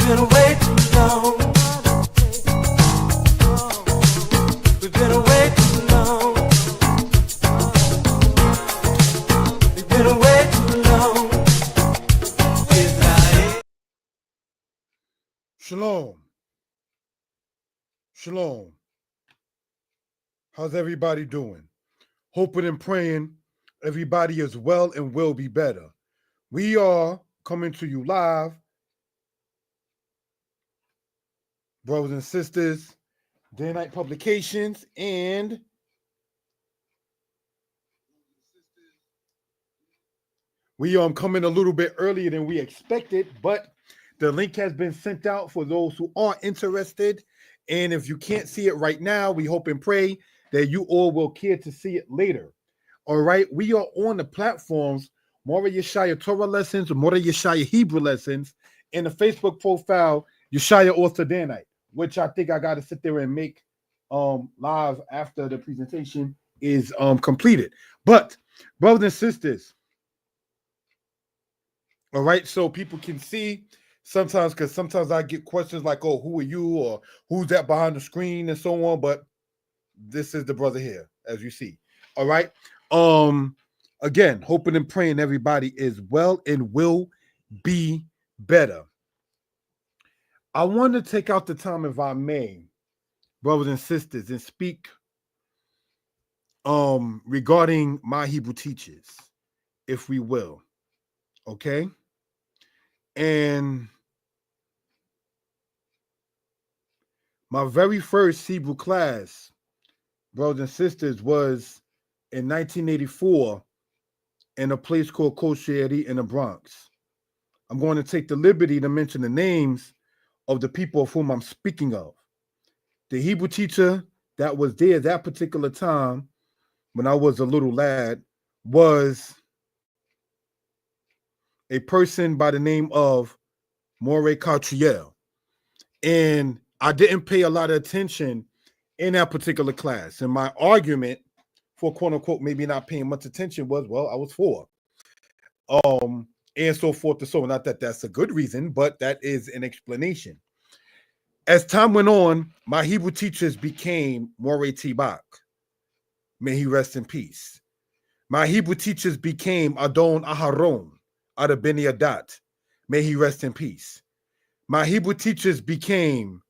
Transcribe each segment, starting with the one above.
been away too long. We've been away too long. We've been away too long. Shalom. Shalom. How's everybody doing? Hoping and praying everybody is well and will be better. We are coming to you live, brothers and sisters, Day Night Publications, and we are coming a little bit earlier than we expected, but the link has been sent out for those who are interested. And if you can't see it right now, we hope and pray that you all will care to see it later. All right, we are on the platforms Mora Yeshaya Torah Lessons, Mora Yeshaya Hebrew Lessons, and the Facebook profile Yeshaya Author Danite, which I think I got to sit there and make live after the presentation is completed. But brothers and sisters, all right, so people can see sometimes, because sometimes I get questions like, oh, who are you, or who's that behind the screen, and so on. But this is the brother here, as you see. All right. Again, hoping and praying everybody is well and will be better. I want to take out the time, if I may, brothers and sisters, and speak regarding my Hebrew teachers, if we will. Okay. And my very first Hebrew class, brothers and sisters, was in 1984 in a place called Kosheri in the Bronx. I'm going to take the liberty to mention the names of the people of whom I'm speaking of. The Hebrew teacher that was there that particular time when I was a little lad was a person by the name of Morey Cartriel. And I didn't pay a lot of attention in that particular class. And my argument for quote unquote maybe not paying much attention was, well, I was 4. And so forth and so on. Not that that's a good reason, but that is an explanation. As time went on, my Hebrew teachers became Morey Tibak. May he rest in peace. My Hebrew teachers became Adon Aharon out of Beni Adat. May he rest in peace. My Hebrew teachers became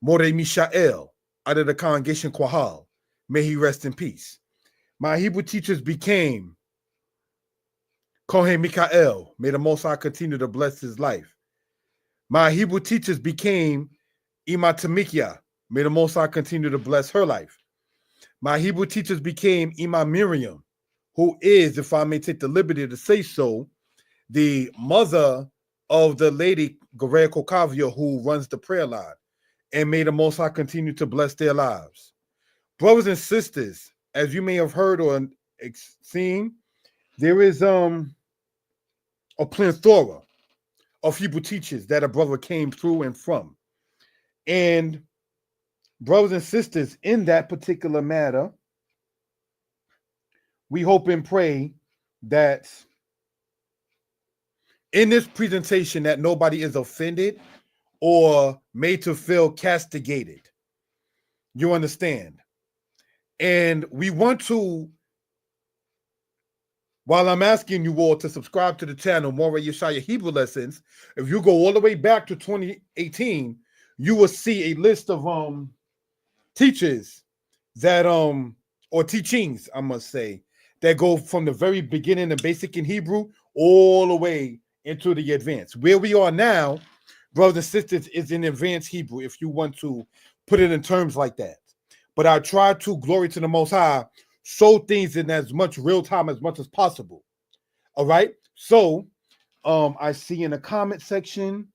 Morey Mishael out of the congregation Quahal. May he rest in peace. My Hebrew teachers became Kohen Mikael. May the Most High continue to bless his life. My Hebrew teachers became Ima Tamikia. May the Most High continue to bless her life. My Hebrew teachers became Ima Miriam, who is, if I may take the liberty to say so, the mother of the lady Gorea Kokavia who runs the prayer line. And may the Most High continue to bless their lives. Brothers and sisters, as you may have heard or seen, there is a plethora of Hebrew teachers that a brother came through and from. And brothers and sisters, in that particular matter, we hope and pray that in this presentation that nobody is offended or made to feel castigated. You understand? And we want to, while I'm asking you all to subscribe to the channel, Morey Yeshaya Hebrew Lessons, if you go all the way back to 2018, you will see a list of teachers that or teachings, I must say, that go from the very beginning, the basic in Hebrew, all the way into the advanced. Where we are now, brothers and sisters, is in advanced Hebrew, if you want to put it in terms like that. But I try to, glory to the Most High, show things in as much real time as much as possible. All right. So I see in the comment section,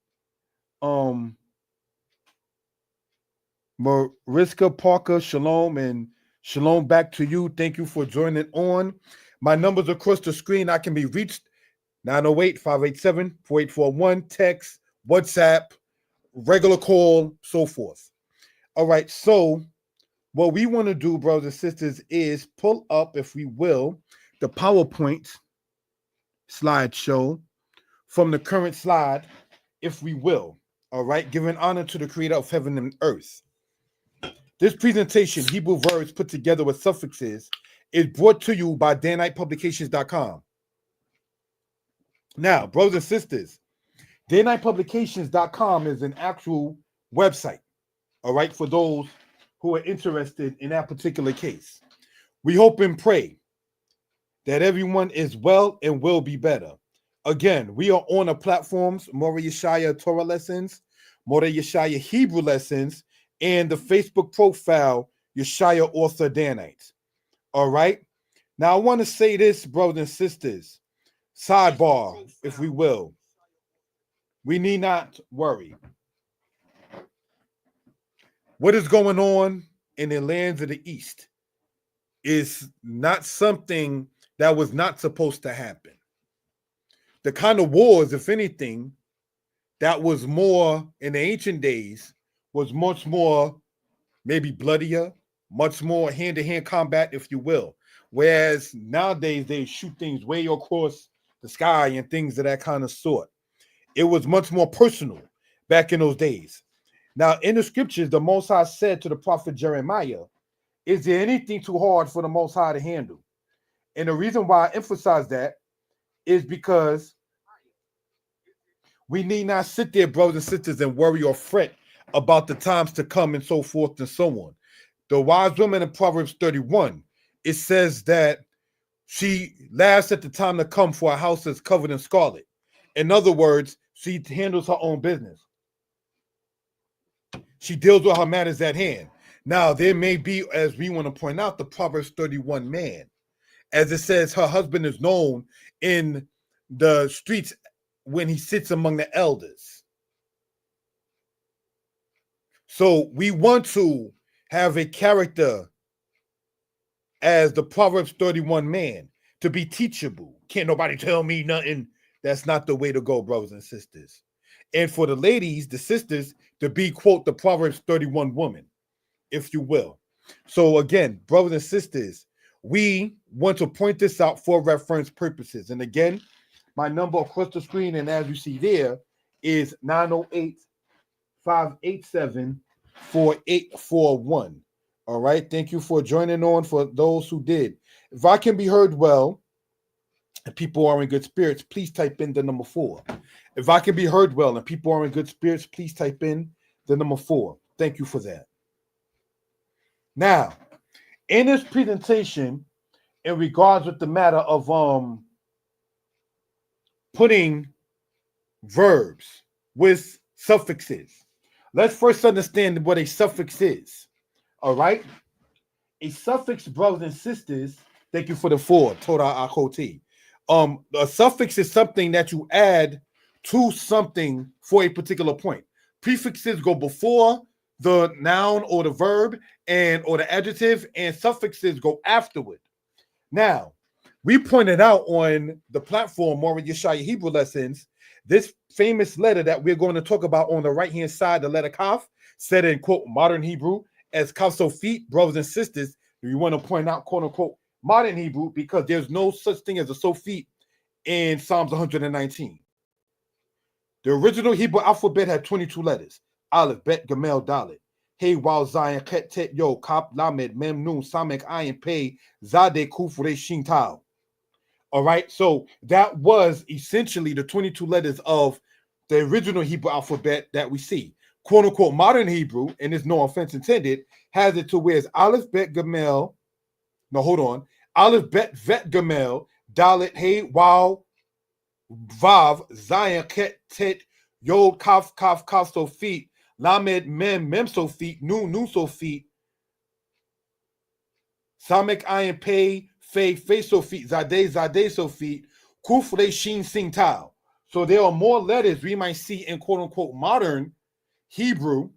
Mariska Parker, shalom, and shalom back to you. Thank you for joining on. My numbers across the screen. I can be reached 908-587-4841, text, WhatsApp, regular call, so forth. All right. So what we want to do, brothers and sisters, is pull up, if we will, the PowerPoint slideshow from the current slide, if we will. All right, giving honor to the creator of heaven and earth. This presentation, Hebrew verbs put together with suffixes, is brought to you by daynightpublications.com. Now, brothers and sisters, daynightpublications.com is an actual website, all right, for those who are interested in that particular case. We hope and pray that everyone is well and will be better. Again, we are on the platforms, Mora Yeshaya Torah Lessons, Mora Yeshaya Hebrew Lessons, and the Facebook profile, Yeshaya Author Danites. All right? Now, I want to say this, brothers and sisters, sidebar, if we will. We need not worry. What is going on in the lands of the East is not something that was not supposed to happen. The kind of wars, if anything, that was more in the ancient days was much more maybe bloodier, much more hand-to-hand combat, if you will. Whereas nowadays they shoot things way across the sky and things of that kind of sort. It was much more personal back in those days. Now, in the scriptures, the Most High said to the prophet Jeremiah, is there anything too hard for the Most High to handle? And the reason why I emphasize that is because we need not sit there, brothers and sisters, and worry or fret about the times to come and so forth and so on. The wise woman in Proverbs 31, it says that she laughs at the time to come for a house that's covered in scarlet. In other words, she handles her own business. She deals with her matters at hand. Now, there may be, as we want to point out, the Proverbs 31 man. As it says, her husband is known in the streets when he sits among the elders. So we want to have a character as the Proverbs 31 man to be teachable. Can't nobody tell me nothing. That's not the way to go, brothers and sisters. And for the ladies, the sisters, to be, quote, the Proverbs 31 woman, if you will. So again, brothers and sisters, we want to point this out for reference purposes. And again, my number across the screen, and as you see there, is 908-587-4841. All right. Thank you for joining on for those who did. If I can be heard well and people are in good spirits, please type in the number 4. If I can be heard well and people are in good spirits, please type in the number 4. Thank you for that. Now, in this presentation, in regards with the matter of putting verbs with suffixes, let's first understand what a suffix is. All right? A suffix, brothers and sisters, thank you for the 4, Torah Akoti. A suffix is something that you add to something for a particular point. Prefixes go before the noun or the verb or the adjective, and suffixes go afterward. Now, we pointed out on the platform, Mora Yeshaya Hebrew Lessons, this famous letter that we're going to talk about on the right-hand side, the letter Kaf, said in, quote, modern Hebrew as Kaf Sofit, brothers and sisters. We want to point out, quote, unquote, modern Hebrew, because there's no such thing as a Sofit in Psalms 119. The original Hebrew alphabet had 22 letters. Aleph, Bet, Gamel, Dalet. Hey, Waw, Zayin, Ket, Tet, Yo, Kap, Lamed, Mem, Nun, Samek, Ayin, Pei, Zade, Kuf, Re, Shin, Tau. All right, so that was essentially the 22 letters of the original Hebrew alphabet that we see. Quote unquote, modern Hebrew, and there's no offense intended, has it to where it's Aleph, Bet, Gamel. No, hold on. Aleph, Bet, Vet, Gamel, Dalet, Hey, Waw, Vav, Zayin, Ket, Tet, Yod, Kaf, Sofit, Lamed, Mem, Sofit, Nun, Sofit, Samek, Ayin, Pei, Fe Sofit, Zade Sofit, Kuf Re Shin Sing Tao. So there are more letters we might see in quote unquote modern Hebrew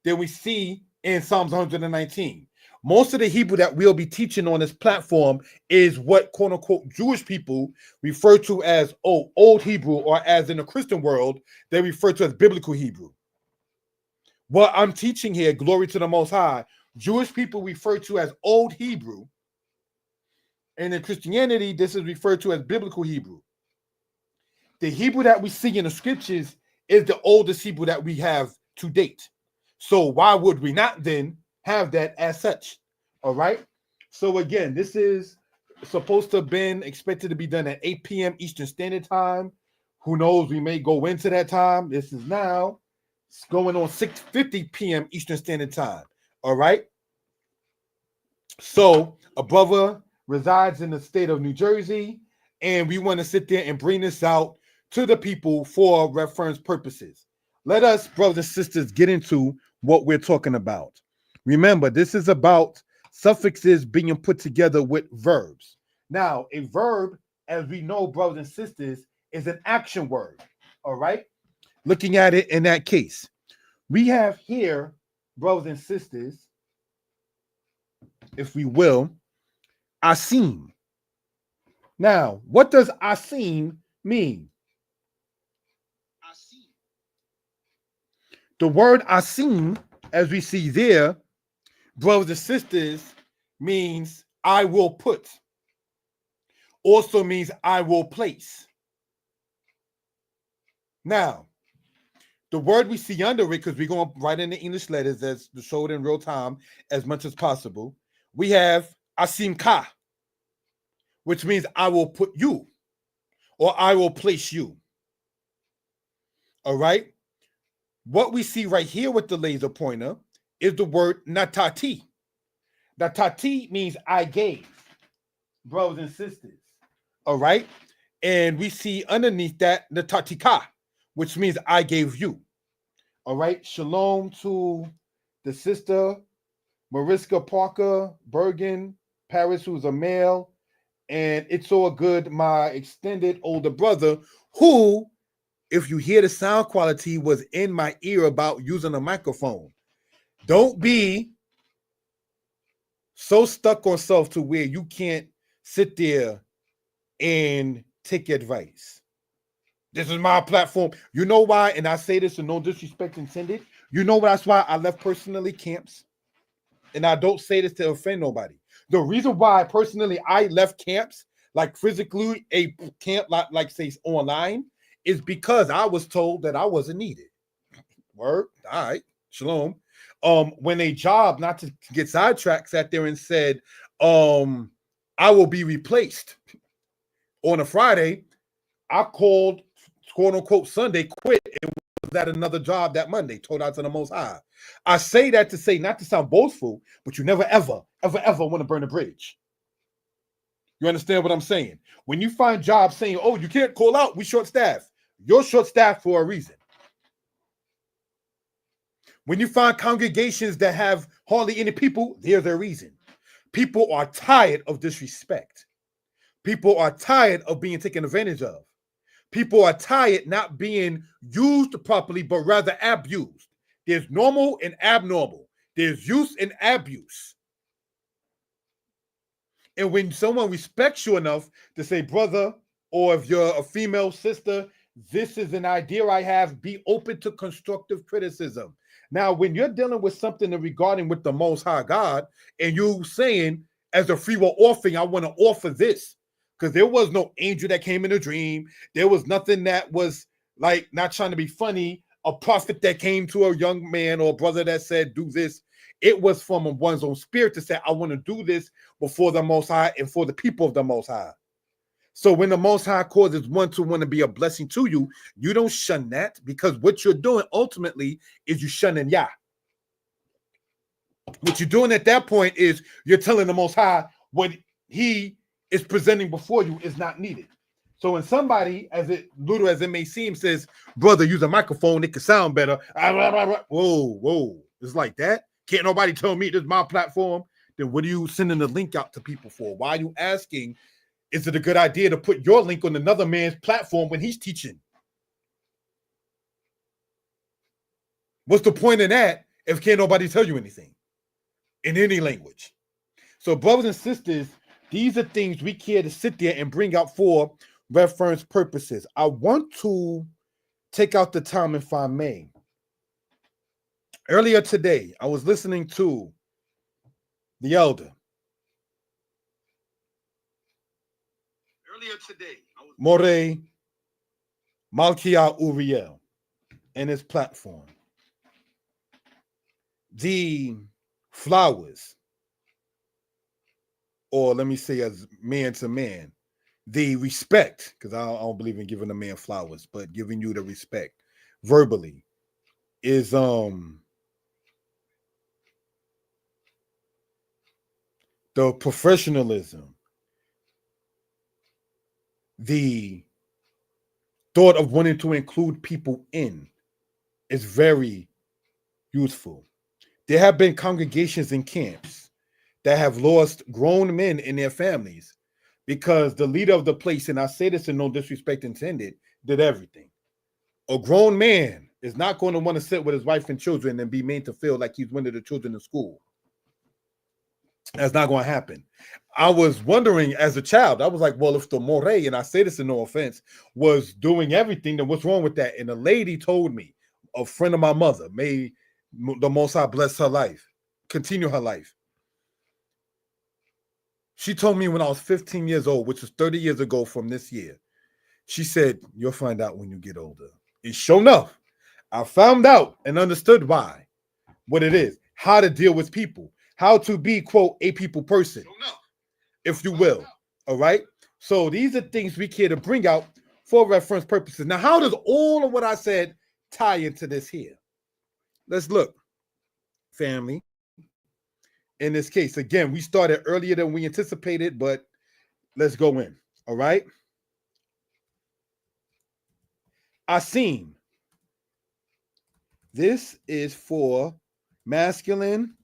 than we see in Psalms 119. Most of the Hebrew that we'll be teaching on this platform is what quote unquote Jewish people refer to as Old Hebrew, or as in the Christian world, they refer to as biblical Hebrew. What I'm teaching here, glory to the Most High, Jewish people refer to as Old Hebrew. And in Christianity, this is referred to as biblical Hebrew. The Hebrew that we see in the scriptures is the oldest Hebrew that we have to date. So why would we not then have that as such? All right. So again, this is supposed to have been expected to be done at 8 p.m. Eastern Standard Time. Who knows? We may go into that time. This is now going on 6:50 p.m. Eastern Standard Time. All right. So a brother resides in the state of New Jersey, and we want to sit there and bring this out to the people for reference purposes. Let us, brothers and sisters, get into what we're talking about. Remember, this is about suffixes being put together with verbs. Now, a verb, as we know, brothers and sisters, is an action word. All right. Looking at it in that case, we have here, brothers and sisters, if we will, asim. Now, what does asim mean? The word asim, as we see there, brothers and sisters, means I will put. Also means I will place. Now, the word we see under it, because we're going to write in the English letters as to show it in real time as much as possible, we have asim ka, which means I will put you or I will place you. All right. What we see right here with the laser pointer is the word natati. Natati means I gave, brothers and sisters. All right. And we see underneath that natatika, which means I gave you. All right. Shalom to the sister Mariska Parker Bergen Paris, who's a male. And it's all good, my extended older brother, who, if you hear the sound quality, was in my ear about using a microphone. Don't be so stuck on self to where you can't sit there and take advice. This is my platform. You know why? And I say this with no disrespect intended. You know that's why I left personally camps. And I don't say this to offend nobody. The reason why personally I left camps, like physically a camp like say online, is because I was told that I wasn't needed. Word. All right. Shalom. When a job, not to get sidetracked, sat there and said, I will be replaced on a Friday, I called quote unquote Sunday, quit, and was at another job that Monday, told out to the Most High. I say that to say, not to sound boastful, but you never, ever, ever, ever want to burn a bridge. You understand what I'm saying? When you find jobs saying, oh, you can't call out, we short staff. You're short staffed for a reason. When you find congregations that have hardly any people, there's a reason. People are tired of disrespect. People are tired of being taken advantage of. People are tired not being used properly, but rather abused. There's normal and abnormal. There's use and abuse. And when someone respects you enough to say, brother, or if you're a female sister, this is an idea I have, be open to constructive criticism. Now, when you're dealing with something regarding with the Most High God, and you saying, as a free will offering, I want to offer this, because there was no angel that came in a dream. There was nothing that was like, not trying to be funny, a prophet that came to a young man or a brother that said, do this. It was from one's own spirit to say, I want to do this before the Most High and for the people of the Most High. So when the Most High causes one to want to be a blessing to you, you don't shun that, because what you're doing ultimately is you shunning Yah. What you're doing at that point is you're telling the Most High what he is presenting before you is not needed. So when somebody, as little as it may seem, says, brother, use a microphone, it can sound better. Whoa. It's like that. Can't nobody tell me this is my platform. Then what are you sending the link out to people for? Why are you asking, is it a good idea to put your link on another man's platform when he's teaching? What's the point in that if can't nobody tell you anything in any language? So brothers and sisters, these are things we care to sit there and bring out for reference purposes. I want to take out the time, if I may. Earlier today, I was listening to the elder. More Malkia Uriel. and its platform. The flowers, or let me say as man to man, the respect, because I don't believe in giving a man flowers, but giving you the respect verbally is the professionalism, the thought of wanting to include people in is very useful. There have been congregations and camps that have lost grown men in their families because the leader of the place, and I say this in no disrespect intended, did everything. A grown man is not going to want to sit with his wife and children and be made to feel like he's one of the children in school. That's not going to happen. I was wondering as a child, I was like, well, if the Moray, and I say this in no offense, was doing everything, then what's wrong with that? And a lady told me, a friend of my mother, may the Most High bless her life, continue her life. She told me when I was 15 years old, which was 30 years ago from this year, she said, you'll find out when you get older. And sure enough, I found out and understood why, what it is, how to deal with people, how to be, quote, a people person, if you will. All right. So these are things we care to bring out for reference purposes. Now, how does all of what I said tie into this here? Let's look, family. In this case, again, we started earlier than we anticipated, but let's go in. All right. Asim. This is for masculine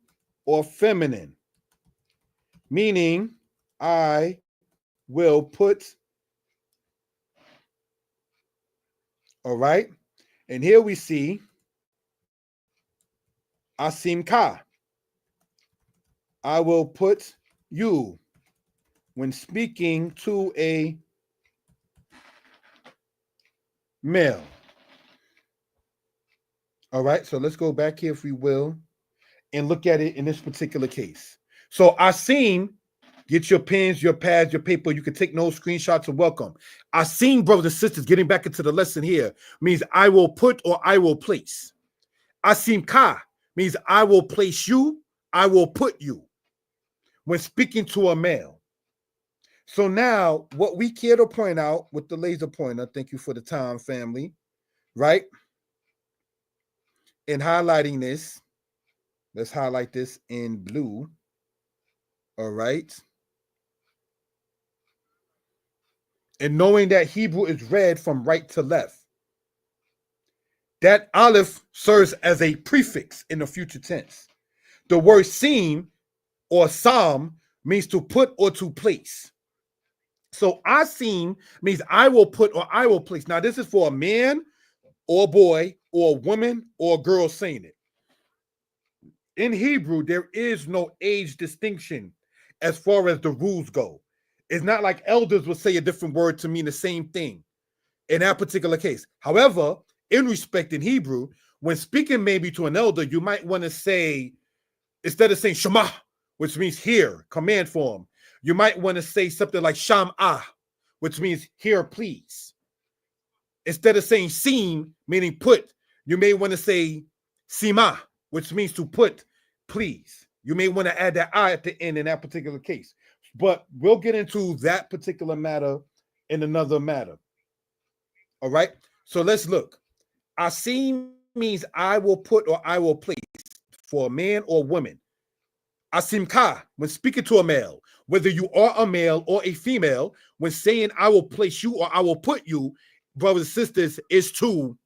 or feminine, meaning I will put, all right. And here we see Asim Ka. I will put you when speaking to a male. All right, so let's go back here, if we will, and look at it in this particular case. So Asim, get your pens, your pads, your paper. You can take no screenshots of welcome. Asim, brothers and sisters, getting back into the lesson here, means I will put or I will place. Asim Ka means I will place you, I will put you when speaking to a male. So now what we care to point out with the laser pointer, thank you for the time, family, right? In highlighting this, let's highlight this in blue. All right. And knowing that Hebrew is read from right to left, that aleph serves as a prefix in the future tense. The word seem or psalm means to put or to place. So asim means I will put or I will place. Now, this is for a man or a boy or a woman or a girl saying it. In Hebrew, there is no age distinction as far as the rules go. It's not like elders will say a different word to mean the same thing in that particular case. However, in respect in Hebrew, when speaking maybe to an elder, you might want to say, instead of saying Shema, which means hear, command form, you might want to say something like Sham'ah, which means hear, please. Instead of saying seem, meaning put, you may want to say Sima, which means to put, please. You may want to add that I at the end in that particular case. But we'll get into that particular matter in another matter. All right. So let's look. Asim means I will put or I will place for a man or woman. Asim Ka, when speaking to a male, whether you are a male or a female, when saying I will place you or I will put you, brothers and sisters, is to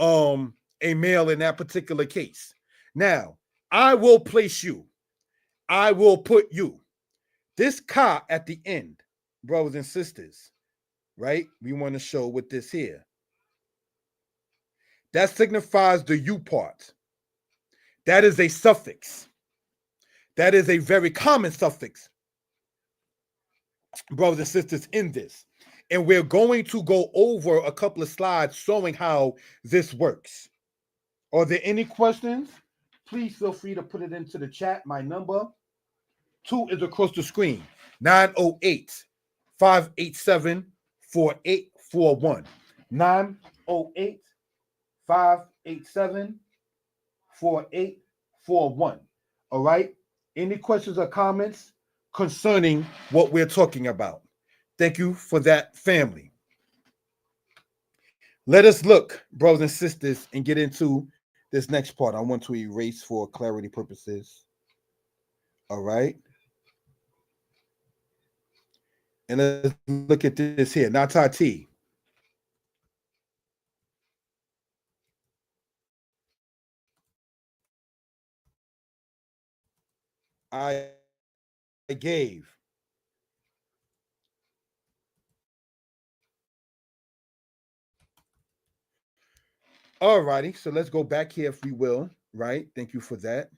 a male in that particular case. Now, I will place you. I will put you. This ka at the end, brothers and sisters, right? We want to show with this here. That signifies the you part. That is a suffix. That is a very common suffix, brothers and sisters, in this. And we're going to go over a couple of slides showing how this works. Are there any questions? Please feel free to put it into the chat. My number 2 is across the screen, 908-587-4841. 908 587-4841. All right. Any questions or comments concerning what we're talking about? Thank you for that, family. Let us look, brothers and sisters, and get into this next part. I want to erase for clarity purposes. All right. And let's look at this here. Natati. I gave. All righty. So let's go back here if we will. Right. Thank you for that.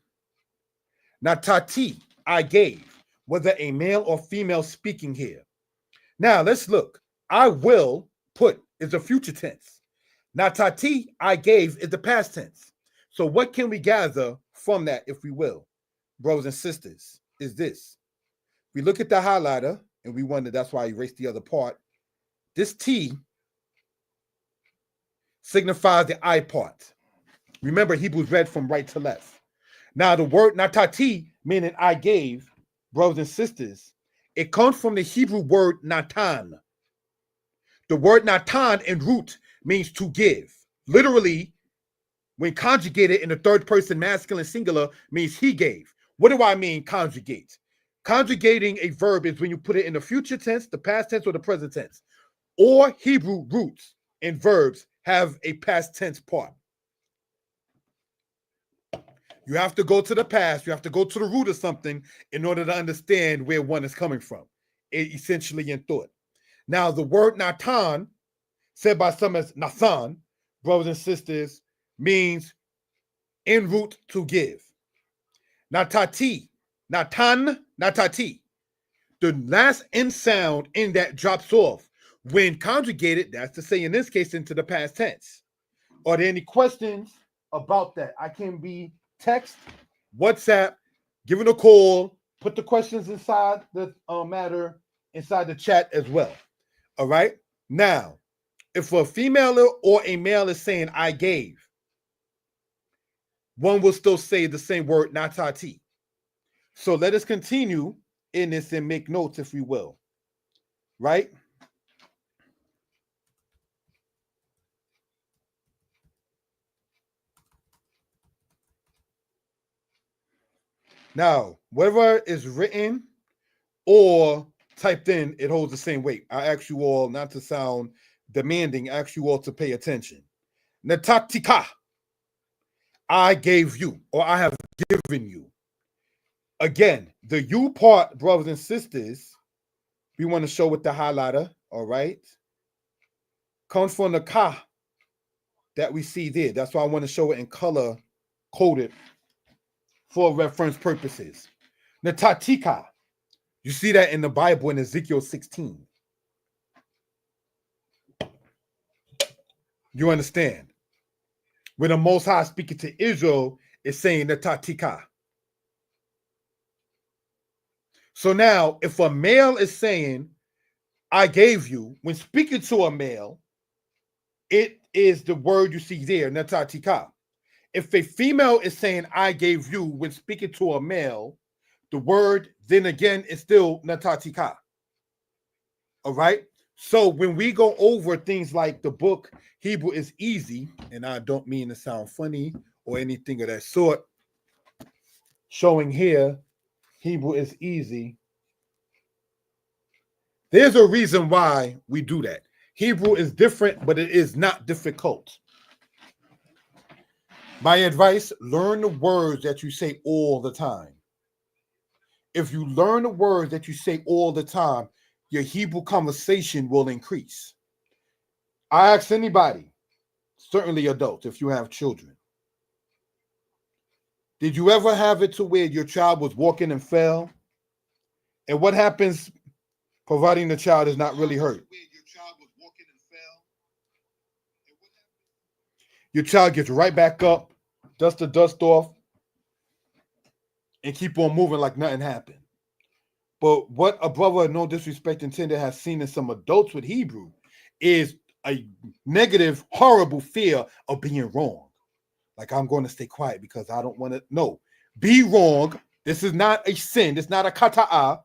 Natati, I gave. Whether a male or female speaking here. Now let's look. I will put is the future tense. Natati, I gave is the past tense. So what can we gather from that, if we will, brothers and sisters, is this. We look at the highlighter and we wonder, that's why I erased the other part. This T signifies the I part. Remember, Hebrews read from right to left. Now the word natati, meaning I gave, brothers and sisters, it comes from the Hebrew word natan. The word natan in root means to give. Literally, when conjugated in the third person masculine singular, means he gave. What do I mean conjugate? Conjugating a verb is when you put it in the future tense, the past tense, or the present tense. Or Hebrew roots in verbs have a past tense part. You have to go to the past. You have to go to the root of something in order to understand where one is coming from, essentially in thought. Now, the word Natan, said by some as Nathan, brothers and sisters, means en route to give. Natati, Natan, Natati. The last N sound in that drops off. When conjugated, that's to say in this case into the past tense. Are there any questions about that? I can be text, WhatsApp, giving a call, put the questions inside the matter, inside the chat as well. All right. Now, if a female or a male is saying I gave, one will still say the same word, natati. So let us continue in this and make notes, if we will. Right? Now, whatever is written or typed in, it holds the same weight. I ask you all not to sound demanding, I ask you all to pay attention. Natatika, I gave you, or I have given you. Again, the you part, brothers and sisters, we want to show with the highlighter, all right, comes from the ka that we see there. That's why I want to show it in color coded for reference purposes. Natatika, you see that in the Bible in Ezekiel 16. You understand? When the Most High speaking to Israel, is saying Natatika. So now, if a male is saying, I gave you, when speaking to a male, it is the word you see there, Natatika. If a female is saying, I gave you, when speaking to a male, the word then again is still Natatika. All right? So when we go over things like the book, Hebrew is easy, and I don't mean to sound funny or anything of that sort, showing here, Hebrew is easy. There's a reason why we do that. Hebrew is different, but it is not difficult. My advice, learn the words that you say all the time. If you learn the words that you say all the time, your Hebrew conversation will increase. I ask anybody, certainly adults, if you have children, did you ever have it to where your child was walking and fell? And what happens providing the child is not really hurt? Your child gets right back up, dust the dust off, and keep on moving like nothing happened. But what a brother, no disrespect intended, has seen in some adults with Hebrew is a negative, horrible fear of being wrong. Like, I'm going to stay quiet because I don't want to. No, be wrong. This is not a sin. It's not a kata'ah.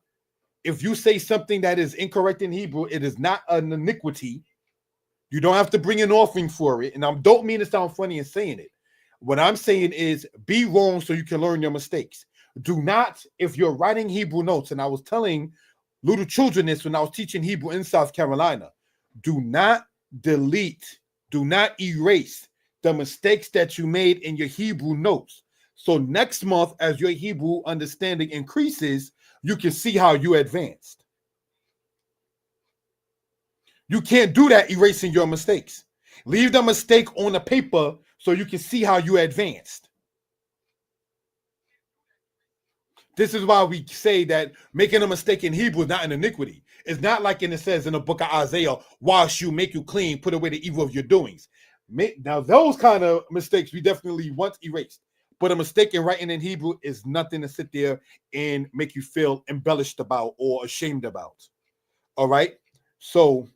If you say something that is incorrect in Hebrew, it is not an iniquity. You don't have to bring an offering for it. And I don't mean to sound funny in saying it. What I'm saying is be wrong so you can learn your mistakes. Do not, if you're writing Hebrew notes, and I was telling little children this when I was teaching Hebrew in South Carolina, do not delete, do not erase the mistakes that you made in your Hebrew notes. So next month, as your Hebrew understanding increases, you can see how you advanced. You can't do that erasing your mistakes. Leave the mistake on the paper so you can see how you advanced. This is why we say that making a mistake in Hebrew is not an iniquity. It's not like it says in the book of Isaiah, wash you, make you clean, put away the evil of your doings. Now, those kind of mistakes we definitely want erased. But a mistake in writing in Hebrew is nothing to sit there and make you feel embellished about or ashamed about. All right? So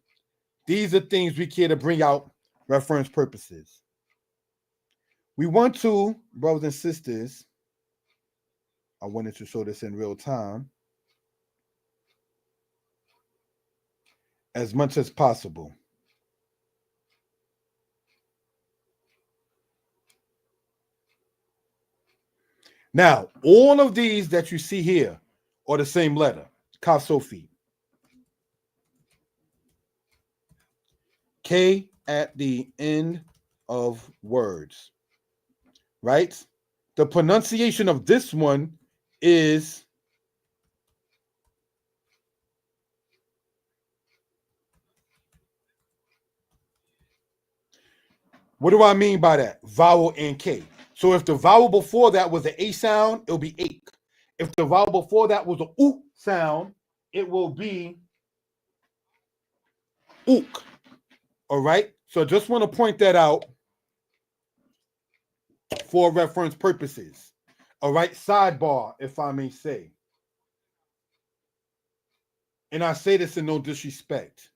these are things we care to bring out reference purposes. We want to, brothers and sisters, I wanted to show this in real time, as much as possible. Now, all of these that you see here are the same letter, Kaf Sophie. K at the end of words, right? The pronunciation of this one is what do I mean by that? Vowel and K. So if the vowel before that was an A sound, it'll be ache. If the vowel before that was an oo sound, it will be ook. All right. So just want to point that out for reference purposes. All right. Sidebar, if I may say. And I say this in no disrespect.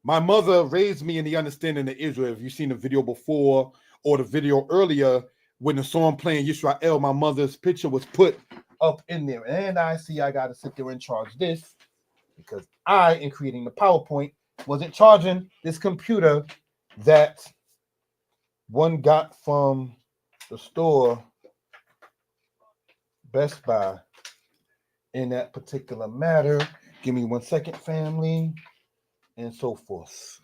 My mother raised me in the understanding of Israel. If you've seen the video before or the video earlier, when the song playing Yisrael, my mother's picture was put up in there. And I see I got to sit there and charge this because I, in creating the PowerPoint, wasn't charging this computer that one got from the store Best Buy in that particular matter. Give me 1 second, family, and so forth.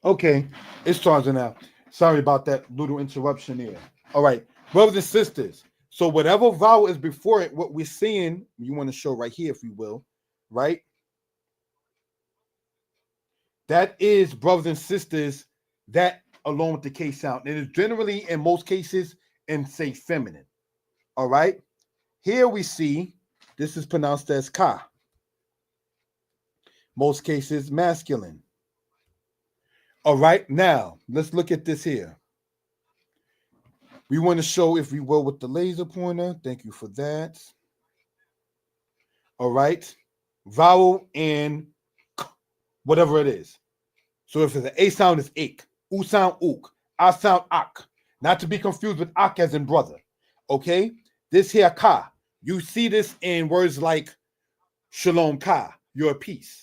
Okay, it's charging now. Sorry about that little interruption there. All right, brothers and sisters. So whatever vowel is before it, what we're seeing, you want to show right here, if you will, right? That is, brothers and sisters, that along with the K sound. It is generally, in most cases, in say feminine. All right. Here we see this is pronounced as ka. Most cases masculine. All right. Now let's look at this here. We want to show, if we will, with the laser pointer. Thank you for that. All right. Vowel and whatever it is. So if it's an A sound, it's ik. U sound ook. I sound ak. Not to be confused with ak as in brother. Okay. This here ka. You see this in words like shalom ka, your peace.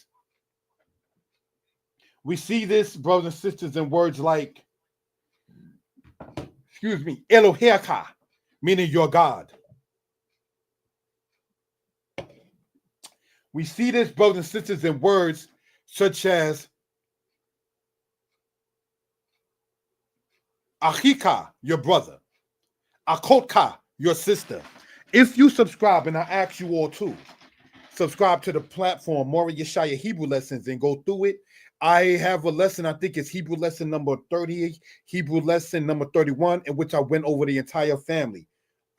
We see this, brothers and sisters, in words like, excuse me, Eloheh ka, meaning your God. We see this, brothers and sisters, in words such as Achika, your brother. Akotka, your sister. If you subscribe, and I ask you all to, subscribe to the platform, Mora Yeshaya Hebrew Lessons, and go through it. I have a lesson, I think it's Hebrew lesson number 30, Hebrew lesson number 31, in which I went over the entire family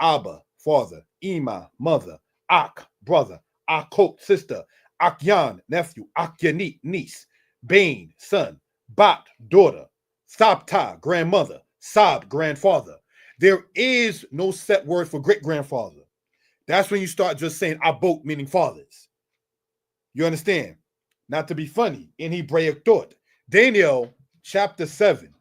Abba, father, Ima, mother, Ak, brother, Akot, sister, Akyan, nephew, Akyanit, niece, Bain, son, Bat, daughter, Sabta, grandmother, Sab, grandfather. There is no set word for great grandfather. That's when you start just saying Abot, meaning fathers. You understand? Not to be funny, in Hebraic thought. Daniel chapter 7.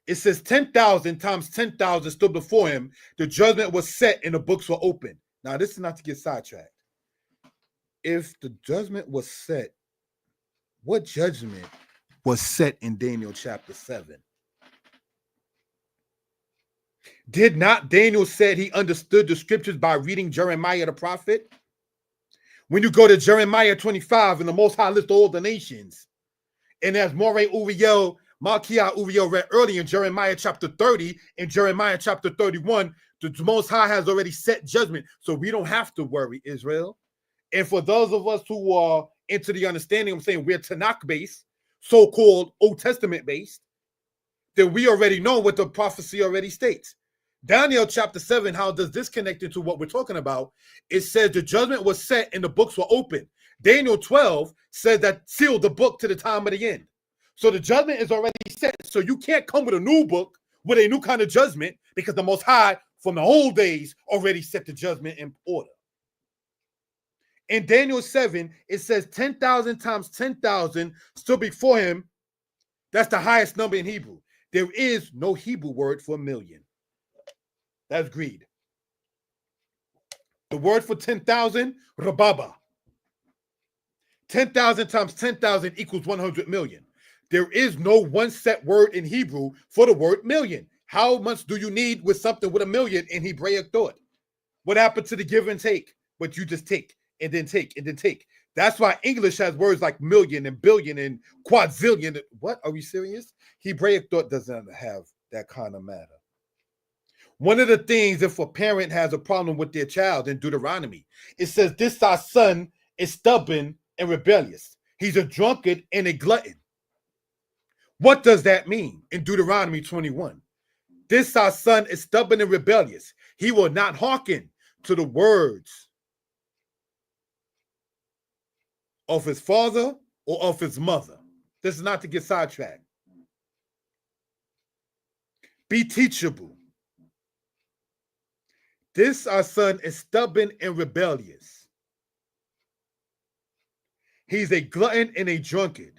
It says 10,000 times 10,000 stood before him. The judgment was set and the books were open. Now, this is not to get sidetracked. If the judgment was set, what judgment was set in Daniel chapter 7? Did not Daniel said he understood the scriptures by reading Jeremiah the prophet? When you go to Jeremiah 25 and the Most High list all the nations, and as Moray Uriel, Malkiah Uriel read earlier in Jeremiah chapter 30 and Jeremiah chapter 31, the Most High has already set judgment, so we don't have to worry, Israel. And for those of us who are into the understanding, I'm saying we're Tanakh based, so-called Old Testament based, then we already know what the prophecy already states. Daniel chapter 7, how does this connect into what we're talking about? It says the judgment was set and the books were open. Daniel 12 says that sealed the book to the time of the end. So the judgment is already set. So you can't come with a new book with a new kind of judgment because the Most High from the old days already set the judgment in order. In Daniel 7, it says 10,000 times 10,000 stood before him. That's the highest number in Hebrew. There is no Hebrew word for a million. That's greed. The word for 10,000, rababa. 10,000 times 10,000 equals 100 million. There is no one set word in Hebrew for the word million. How much do you need with something with a million in Hebraic thought? What happened to the give and take? But you just take and then take and then take. That's why English has words like million and billion and quadrillion. What? Are we serious? Hebraic thought doesn't have that kind of matter. One of the things, if a parent has a problem with their child in Deuteronomy, it says, this our son is stubborn and rebellious. He's a drunkard and a glutton. What does that mean in Deuteronomy 21? This our son is stubborn and rebellious. He will not hearken to the words of his father or of his mother. This is not to get sidetracked. Be teachable. This our son is stubborn and rebellious. He's a glutton and a drunkard.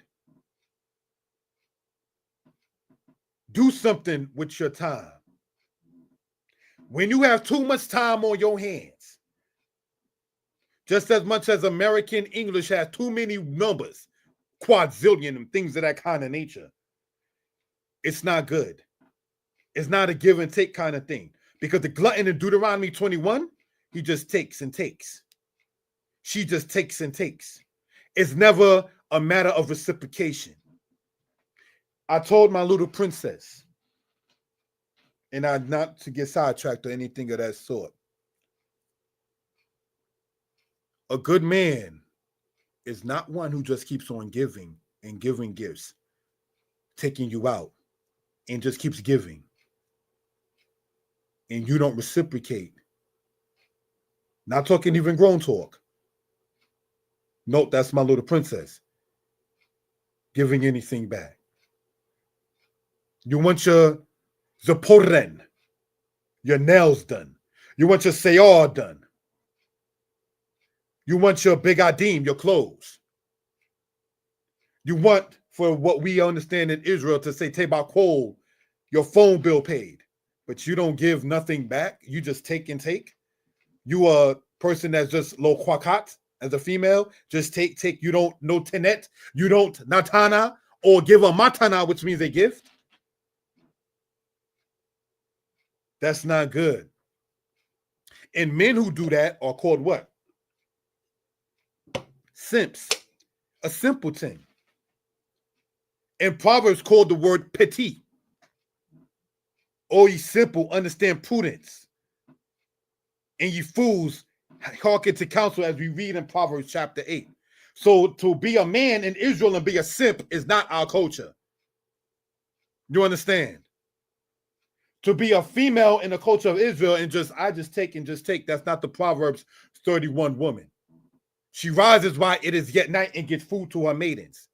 Do something with your time. When you have too much time on your hands, just as much as American English has too many numbers, quadrillion and things of that kind of nature, it's not good. It's not a give and take kind of thing. Because the glutton in Deuteronomy 21, he just takes and takes. She just takes and takes. It's never a matter of reciprocation. I told my little princess, and I not to get sidetracked or anything of that sort. A good man is not one who just keeps on giving and giving gifts, taking you out, and just keeps giving. And you don't reciprocate. Not talking even grown talk. Note, that's my little princess. Giving anything back. You want your zaporen, your nails done. You want your sayar done. You want your big adim, your clothes. You want, for what we understand in Israel, to say tebakol, your phone bill paid. But you don't give nothing back. You just take and take. You are a person that's just lo kwakat as a female. Just take. You don't no tenet. You don't natana or give a matana, which means a gift. That's not good. And men who do that are called what? Simps. A simpleton. In Proverbs called the word petit. O ye simple, understand prudence. And ye fools, hearken to counsel, as we read in Proverbs chapter 8. So to be a man in Israel and be a simp is not our culture. You understand? to be a female in the culture of Israel and just take. That's not the Proverbs 31 woman. She rises while it is yet night and gets food to her maidens.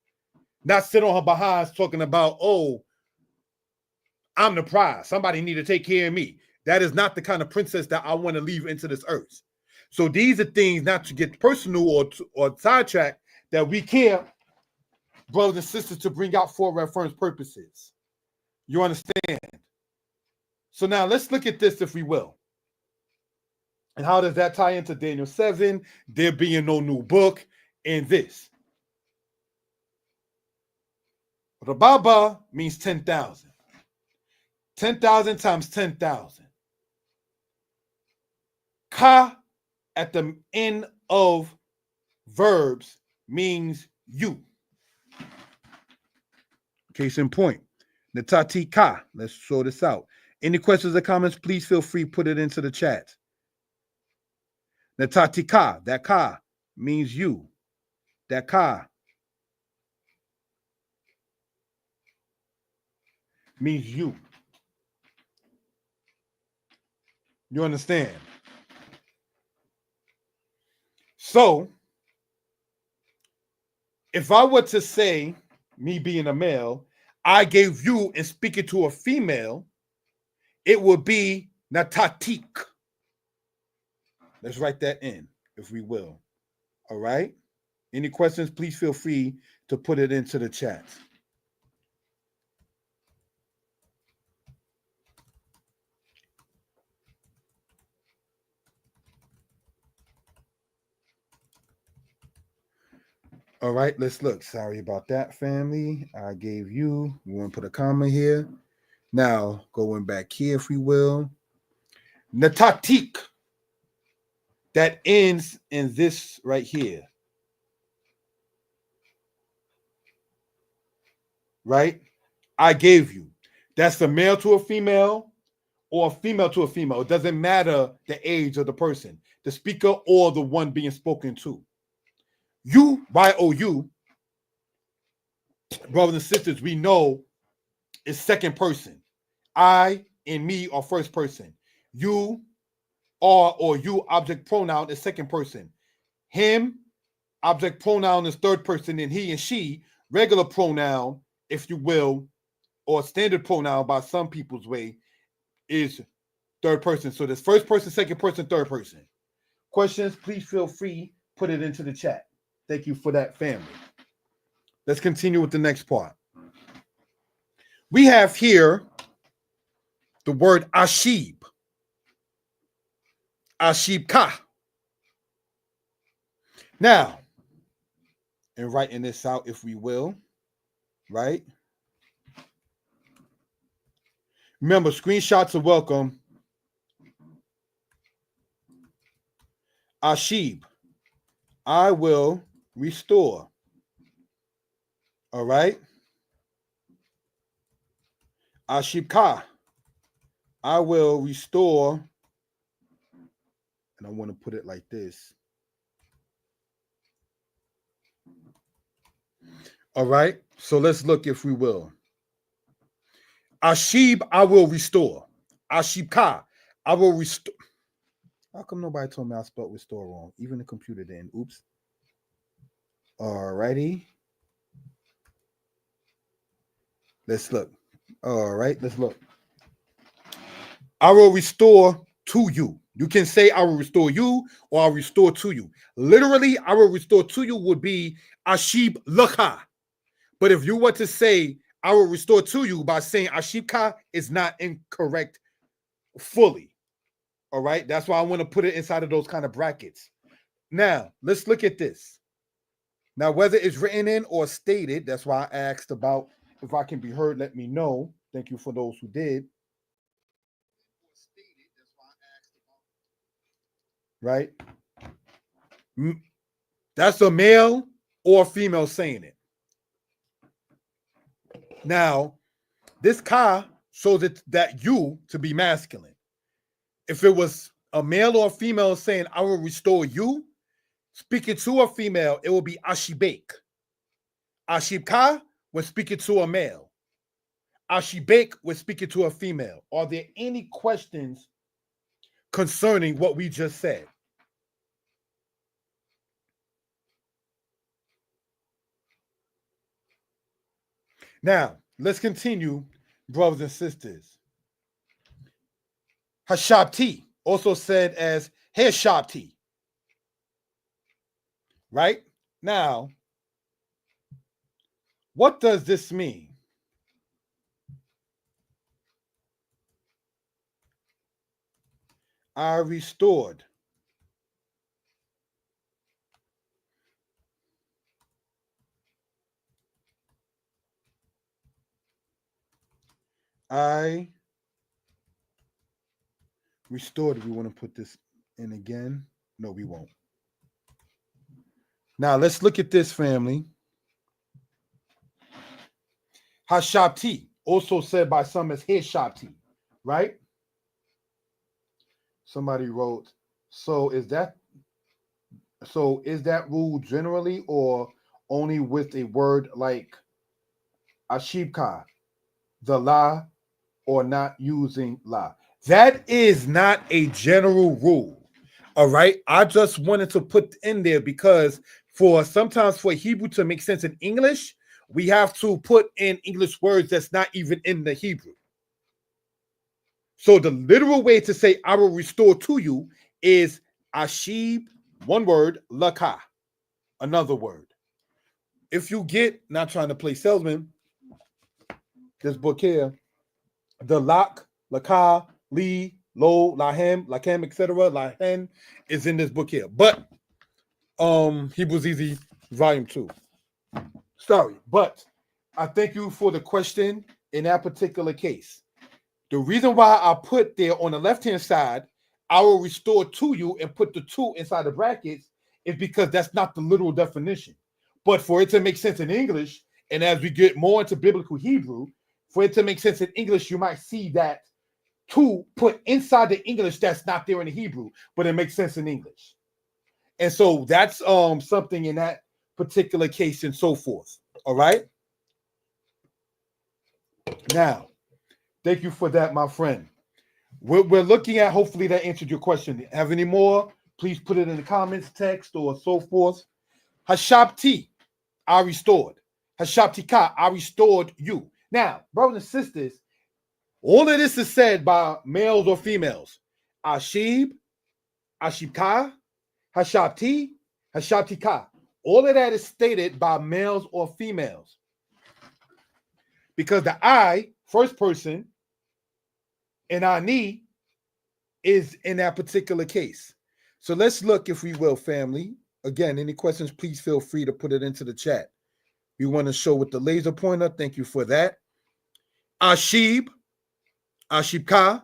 Not sit on her behinds talking about, oh, I'm the prize. Somebody need to take care of me. That is not the kind of princess that I want to leave into this earth. So these are things, not to get personal or sidetracked, that we care, brothers and sisters, to bring out for reference purposes. You understand? So now let's look at this, if we will. And how does that tie into Daniel 7, there being no new book, and this? Rababa means 10,000. 10,000 times 10,000. Ka at the end of verbs means you. Case in point. Natati ka. Let's show this out. Any questions or comments, please feel free to put it into the chat. Natati ka. That ka means you. That ka means you. You understand? So, if I were to say, me being a male, I gave you and speaking to a female, it would be natatik. Let's write that in, if we will. All right? Any questions, please feel free to put it into the chat. All right, let's look. Sorry about that, family. I gave you. We want to put a comma here. Now, going back here, if we will. Natatik. That ends in this right here. Right? I gave you. That's a male to a female or a female to a female. It doesn't matter the age of the person, the speaker or the one being spoken to. You, Y-O-U, brothers and sisters, we know is second person. I and me are first person. You are or you object pronoun is second person. Him, object pronoun is third person, and he and she, regular pronoun, if you will, or standard pronoun by some people's way, is third person. So there's first person, second person, third person. Questions, please feel free, put it into the chat. Thank you for that, family. Let's continue with the next part. We have here the word ashib. Ashib ka. Now, and writing this out, if we will, right? Remember, screenshots are welcome. Ashib, I will restore. All right? Ashib ka, I will restore. And I want to put it like this. All right? So let's look, if we will. Ashib, I will restore. Ashib ka, I will restore. How come nobody told me I spelled restore wrong? Even the computer didn't. Oops. All righty. Let's look. All right, let's look. I will restore to you. You can say I will restore you or I'll restore to you. Literally, I will restore to you would be Ashib laka. But if you were to say I will restore to you by saying Ashib ka, is not incorrect fully. All right, that's why I want to put it inside of those kind of brackets. Now, let's look at this. Now, whether it's written in or stated, that's why I asked about if I can be heard, let me know. Thank you for those who did. Right? That's a male or a female saying it. Now, this ka shows it that you to be masculine. If it was a male or a female saying, I will restore you, speaking to a female, it will be ashibek. Ashib ka when speaking to a male. Ashibek was speaking to a female. Are there any questions concerning what we just said? Now, let's continue, brothers and sisters. Hashabti, also said as Heshabti, right? Now, what does this mean? I restored. I restored. We want to put this in again. No, we won't. Now, let's look at this, family. Hashabti, also said by some as Heshabti, right? Somebody wrote, so is that rule generally or only with a word like ashibka, the la, or not using la? That is not a general rule. All right. I just wanted to put in there because sometimes for Hebrew to make sense in English, we have to put in English words that's not even in the Hebrew. So the literal way to say I will restore to you is ashib, one word, laka, another word. If you get, not trying to play salesman, this book here, the lak, laka, li, lo, lahem, lakem, etc., lahen is in this book here. But Hebrews Easy, volume 2. Sorry, but I thank you for the question in that particular case. The reason why I put there on the left-hand side, I will restore to you and put the two inside the brackets is because that's not the literal definition. But for it to make sense in English, and as we get more into biblical Hebrew, for it to make sense in English, you might see that two put inside the English that's not there in the Hebrew, but it makes sense in English. And so that's something in that particular case and so forth. All right. Now, thank you for that, my friend. We're looking at, hopefully that answered your question. Have any more? Please put it in the comments, text, or so forth. Hashabti, I restored. Hashabtika, I restored you. Now, brothers and sisters, all of this is said by males or females. Ashib, Ashibka, Hashabti, Hashabtika. All of that is stated by males or females. Because the I, first person, and Ani is in that particular case. So let's look, if we will, family. Again, any questions, please feel free to put it into the chat. We want to show with the laser pointer. Thank you for that. Ashib, Ashibka,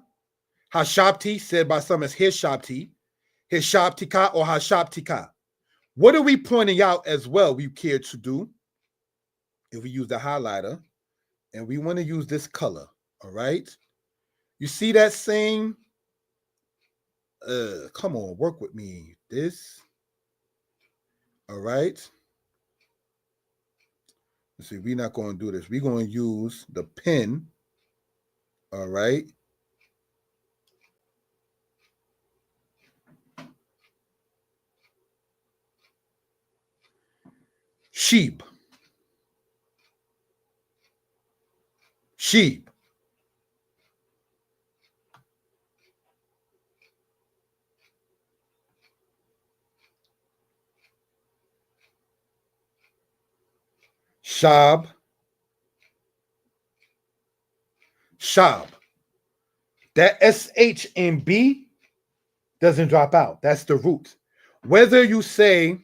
Hashabti, said by some as Hishabti, Hishabtika or Hashabtika. What are we pointing out as well we care to do? If we use the highlighter, and we want to use this color, all right? You see that same, come on, work with me. This, all right? Let's see, we're not going to do this. We're going to use the pen, all right? Sheep. Sheep. Shab. Shab. That SH and B doesn't drop out. That's the root. Whether you say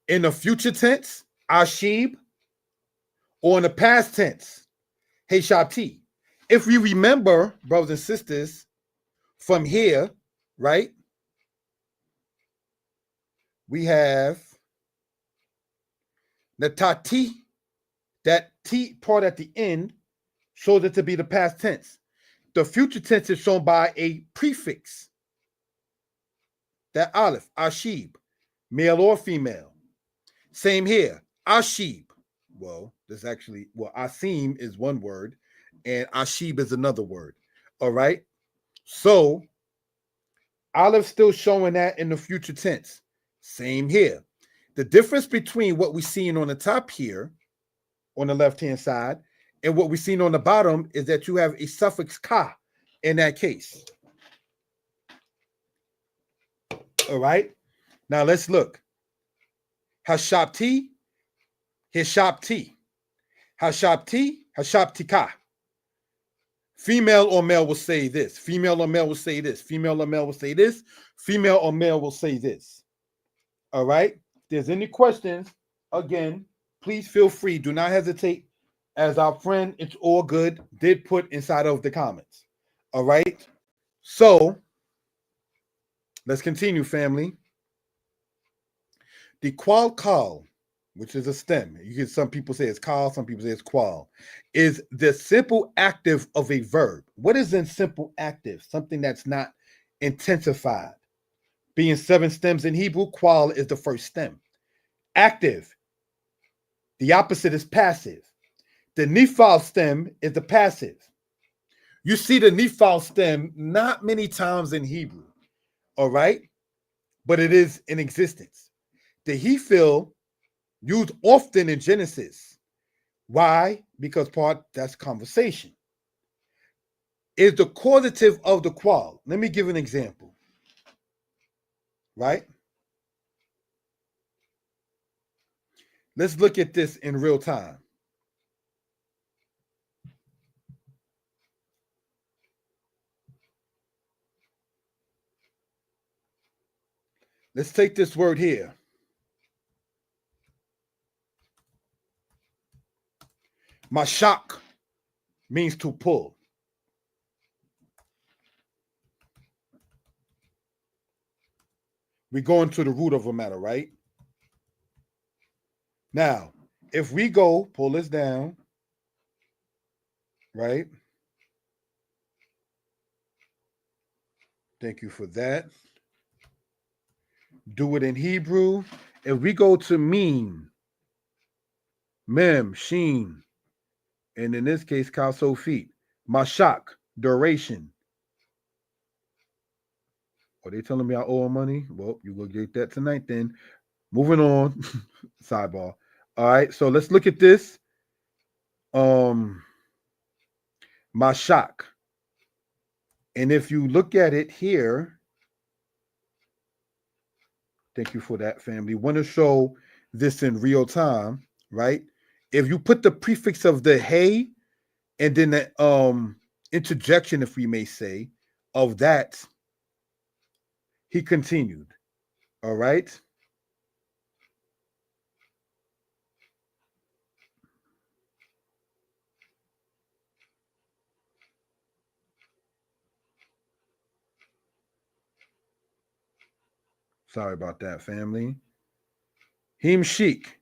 in the future tense, Ashib, or in the past tense, Heshabti. If we remember, brothers and sisters, from here, right, we have the tati, that T part at the end shows it to be the past tense. The future tense is shown by a prefix, that aleph, ashib, male or female. Same here, ashib, well, there's actually, well, asim is one word and ashib is another word. All right. So Olive's still showing that in the future tense. Same here. The difference between what we're seeing on the top here, on the left-hand side, and what we're seeing on the bottom is that you have a suffix ka in that case. All right. Now let's look. Hashapti, hishapti. Hashapti, hashaptika. Female or male will say this. Female or male will say this. Female or male will say this. Female or male will say this. All right. If there's any questions, again, please feel free. Do not hesitate. As our friend, it's all good, did put inside of the comments. All right. So let's continue, family. The qual, which is a stem. You get some people say it's call, some people say it's qual, is the simple active of a verb. What is in simple active? Something that's not intensified. Being 7 stems in Hebrew, qual is the first stem. Active. The opposite is passive. The nifal stem is the passive. You see the nifal stem not many times in Hebrew, all right? But it is in existence. The hif'il used often in Genesis. Why? Because that's conversation. Is the causative of the qual. Let me give an example. Right? Let's look at this in real time. Let's take this word here. Mashak means to pull. We're going to the root of a matter, right? Now, if we go, pull this down, right? Thank you for that. Do it in Hebrew. If we go to mem, sheen, and in this case, kalso feet, mashak, duration. Are they telling me I owe them money? Well, you will get that tonight then. Moving on. Sidebar. All right, so let's look at this. Mashak. And if you look at it here, thank you for that, family. Want to show this in real time, right? If you put the prefix of the hey and then the interjection, if we may say, of that, he continued. All right. Sorry about that, family. Him Sheik.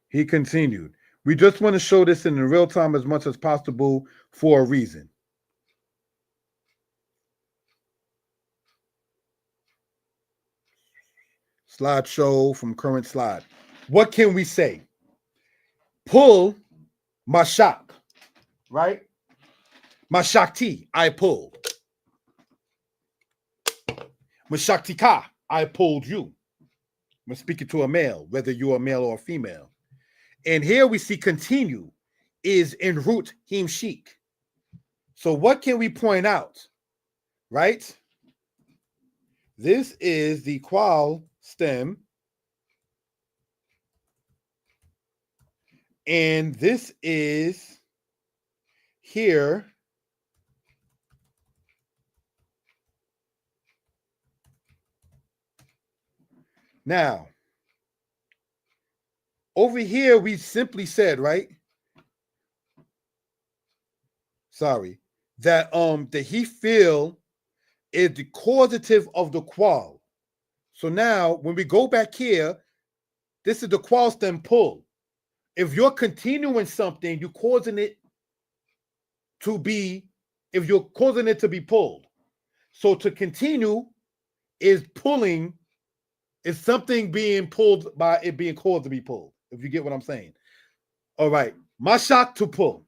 He continued. We just want to show this in real time as much as possible for a reason. Slideshow from current slide. What can we say? Pull mashak, right? Mashakti, I pulled. Mashaktika, I pulled you. I'm speaking to a male, whether you're a male or a female. And here we see continue is in root him sheik. So what can we point out? Right? This is the qual stem. And this is here. Now, over here, we simply said, right? Sorry, that the hif'il is the causative of the qual. So now, when we go back here, this is the qual stem pull. If you're continuing something, you're causing it to be, if you're causing it to be pulled. So to continue is pulling, is something being pulled by it being caused to be pulled. if you get what I'm saying. All right. Mashak, to pull.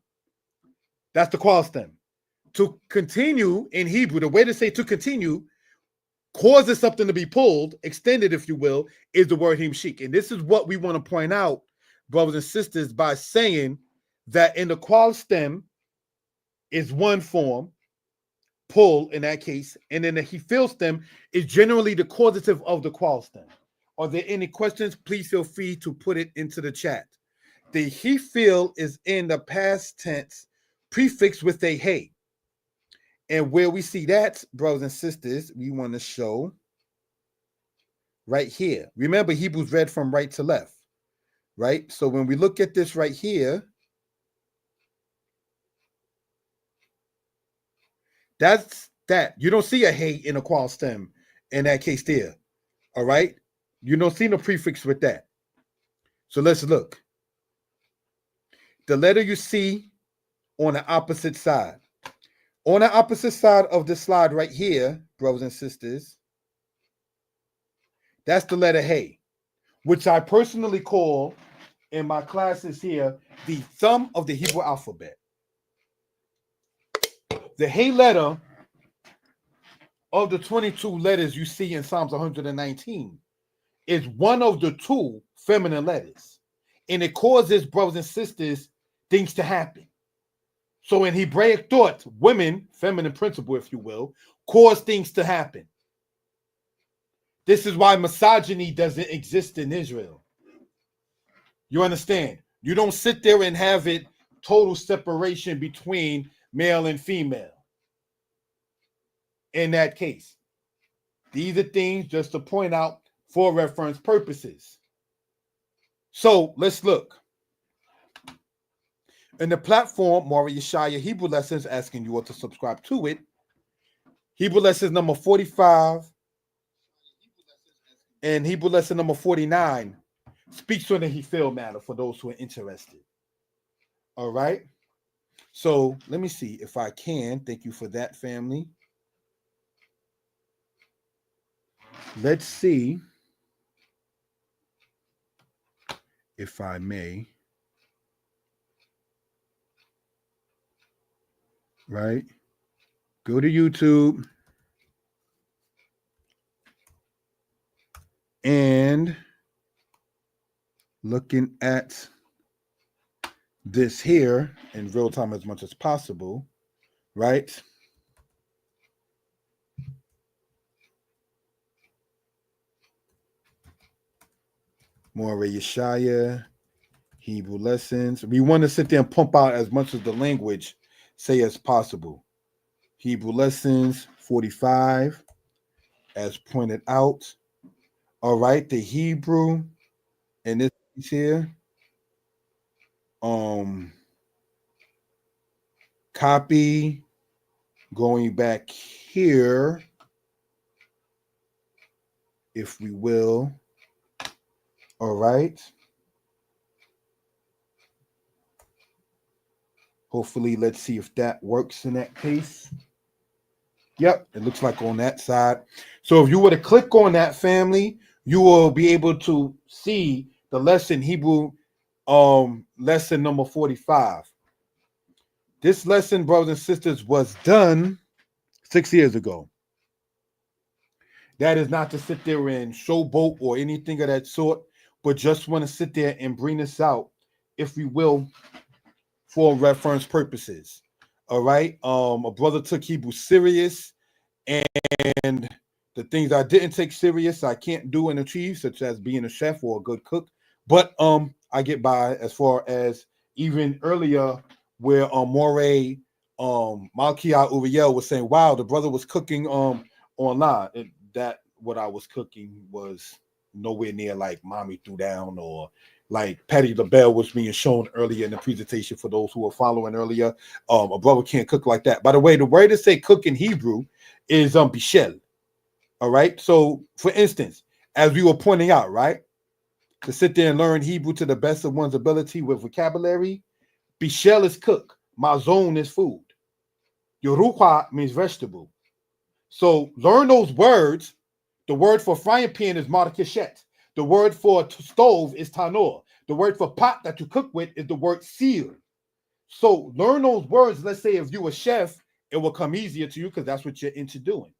That's the qual stem. To continue in Hebrew, the way to say to continue, causes something to be pulled, extended, if you will, is the word himshik. And this is what we want to point out, brothers and sisters, by saying that in the qual stem is one form, pull in that case, and then the hif'il stem is generally the causative of the qual stem. Are there any questions? Please feel free to put it into the chat. The hif'il is in the past tense, prefixed with a hey. And where we see that, brothers and sisters, we want to show right here. Remember, Hebrews read from right to left, right? So when we look at this right here, that's that. You don't see a hey in a qual stem in that case there, all right? You don't see no prefix with that. So let's look. The letter you see on the opposite side. On the opposite side of the slide right here, brothers and sisters, that's the letter hey, which I personally call in my classes here the thumb of the Hebrew alphabet. The hey letter of the 22 letters you see in Psalms 119 is one of the two feminine letters. And it causes, brothers and sisters, things to happen. So in Hebraic thought, women, feminine principle, if you will, cause things to happen. This is why misogyny doesn't exist in Israel. You understand? You don't sit there and have it total separation between male and female. In that case, these are things just to point out for reference purposes. So let's look. In the platform, Maury Yeshaya Hebrew Lessons, asking you all to subscribe to it. Hebrew Lessons number 45 and Hebrew Lesson number 49 speaks on the hif'il matter for those who are interested. All right. So let me see if I can. Thank you for that, family. Let's see if I may. Right. Go to YouTube and looking at this here in real time as much as possible, right? More Yeshaya, Hebrew Lessons. We want to sit there and pump out as much of the language, say as possible. Hebrew Lessons 45, as pointed out. All right, the Hebrew in this piece here. Copy, going back here, if we will. All right. Hopefully, let's see if that works in that case. Yep, it looks like on that side. So if you were to click on that, family, you will be able to see the lesson, Hebrew lesson number 45. This lesson, brothers and sisters, was done 6 years ago. That is not to sit there and showboat or anything of that sort, but just want to sit there and bring this out, if we will, for reference purposes. All right. A brother took Hebrew serious, and the things I didn't take serious, I can't do and achieve, such as being a chef or a good cook. But I get by as far as even earlier where Moray Malkia Uriel was saying, wow, the brother was cooking online. And that what I was cooking was nowhere near like Mommy Threw Down or like Patty LaBelle was being shown earlier in the presentation for those who were following earlier. A brother can't cook like that. By the way, the way to say cook in Hebrew is bishel. All right. So for instance, as we were pointing out, right, to sit there and learn Hebrew to the best of one's ability with vocabulary, bishel is cook. Mazon is food. Yoruqa means vegetable. So learn those words. The word for frying pan is markeshet. The word for stove is tanor. The word for pot that you cook with is the word sear. So learn those words. Let's say if you're a chef, it will come easier to you because that's what you're into doing.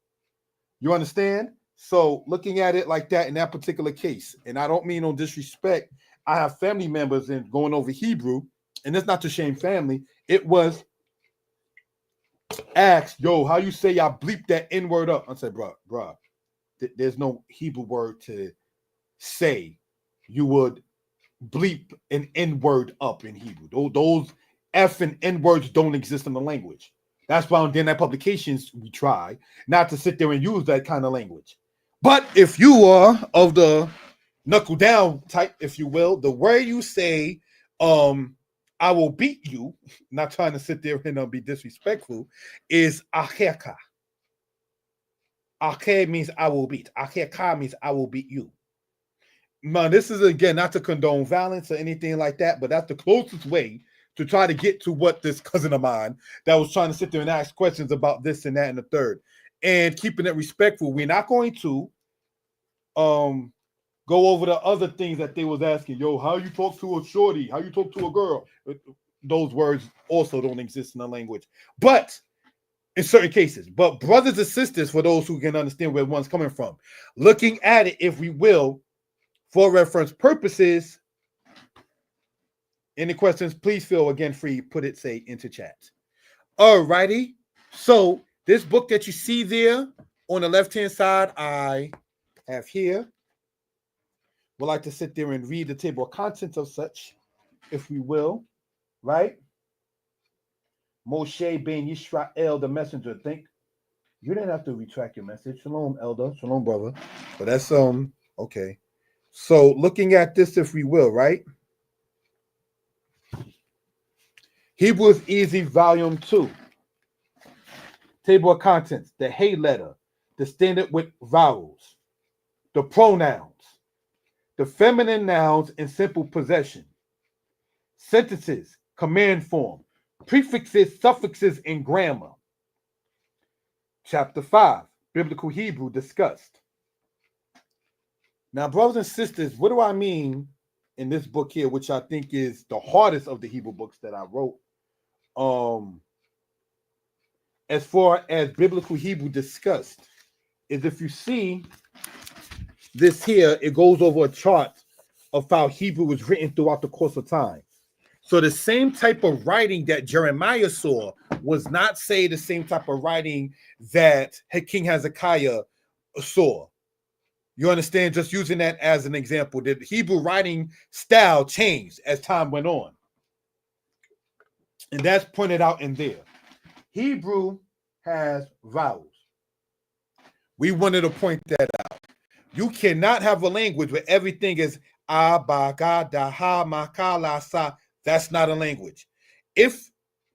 You understand? So looking at it like that in that particular case, and I don't mean no disrespect. I have family members in going over Hebrew, and it's not to shame family. It was asked, yo, how you say I bleep that N word up? I said, bruh, there's no Hebrew word to say you would bleep an N word up in Hebrew. Those F and N words don't exist in the language. That's why on Internet publications we try not to sit there and use that kind of language. But if you are of the knuckle down type, if you will, the way you say, I will beat you, not trying to sit there and be disrespectful, is acheka. Ake means I will beat. Acheka means I will beat you. Man, this is again not to condone violence or anything like that, but that's the closest way to try to get to what this cousin of mine that was trying to sit there and ask questions about this and that and the third, and keeping it respectful. We're not going to go over the other things that they was asking. Yo, how you talk to a shorty? How you talk to a girl? Those words also don't exist in the language, but in certain cases. But brothers and sisters, for those who can understand where one's coming from, looking at it, if we will, for reference purposes, any questions, please feel again free, put it, say, into chat. All righty. So this book that you see there on the left-hand side, I have here. Would like to sit there and read the table of contents of such, if we will, right? Moshe ben Yisrael, the messenger. Think you didn't have to retract your message. Shalom, elder. Shalom, brother. But that's okay. So looking at this, if we will, right? Hebrew is Easy, Volume 2. Table of contents. The hey letter, the standard with vowels, the pronouns, the feminine nouns in simple possession, sentences, command form, prefixes, suffixes, and grammar. Chapter 5, Biblical Hebrew discussed. Now, brothers and sisters, what do I mean in this book here, which I think is the hardest of the Hebrew books that I wrote? As far as Biblical Hebrew discussed, is if you see this here, it goes over a chart of how Hebrew was written throughout the course of time. So the same type of writing that Jeremiah saw was not, say, the same type of writing that King Hezekiah saw. You understand? Just using that as an example, the Hebrew writing style changed as time went on. And that's pointed out in there. Hebrew has vowels. We wanted to point that out. You cannot have a language where everything is a, ba, ga, da, ha, ma, ka, la, sa. That's not a language. If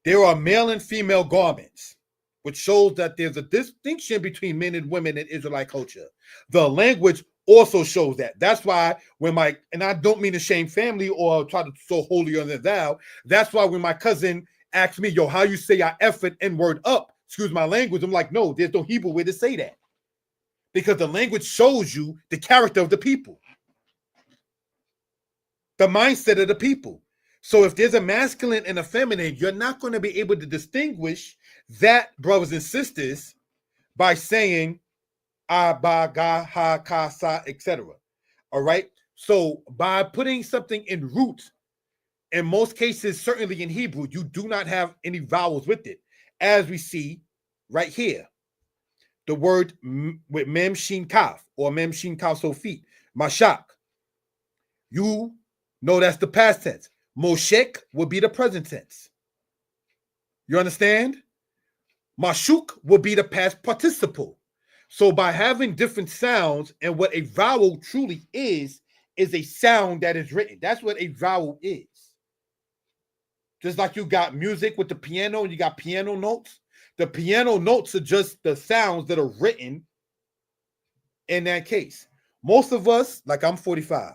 there are male and female garments, which shows that there's a distinction between men and women in Israelite culture, the language also shows that. That's why when and I don't mean to shame family or try to so holier than thou, that's why when my cousin asked me, yo, how you say I F and N word up, excuse my language, I'm like, no, there's no Hebrew way to say that. Because the language shows you the character of the people, the mindset of the people. So if there's a masculine and a feminine, you're not going to be able to distinguish that, brothers and sisters, by saying a, ba, ga, ha, ka, sa, etc. All right. So by putting something in root, in most cases, certainly in Hebrew, you do not have any vowels with it, as we see right here. The word with mem shin kaf or mem shin kaf sofit, mashak. You know that's the past tense. Moshek would be the present tense. You understand? Mashuk will be the past participle. So by having different sounds, and what a vowel truly is a sound that is written. That's what a vowel is. Just like you got music with the piano and you got piano notes. The piano notes are just the sounds that are written in that case. Most of us, like I'm 45,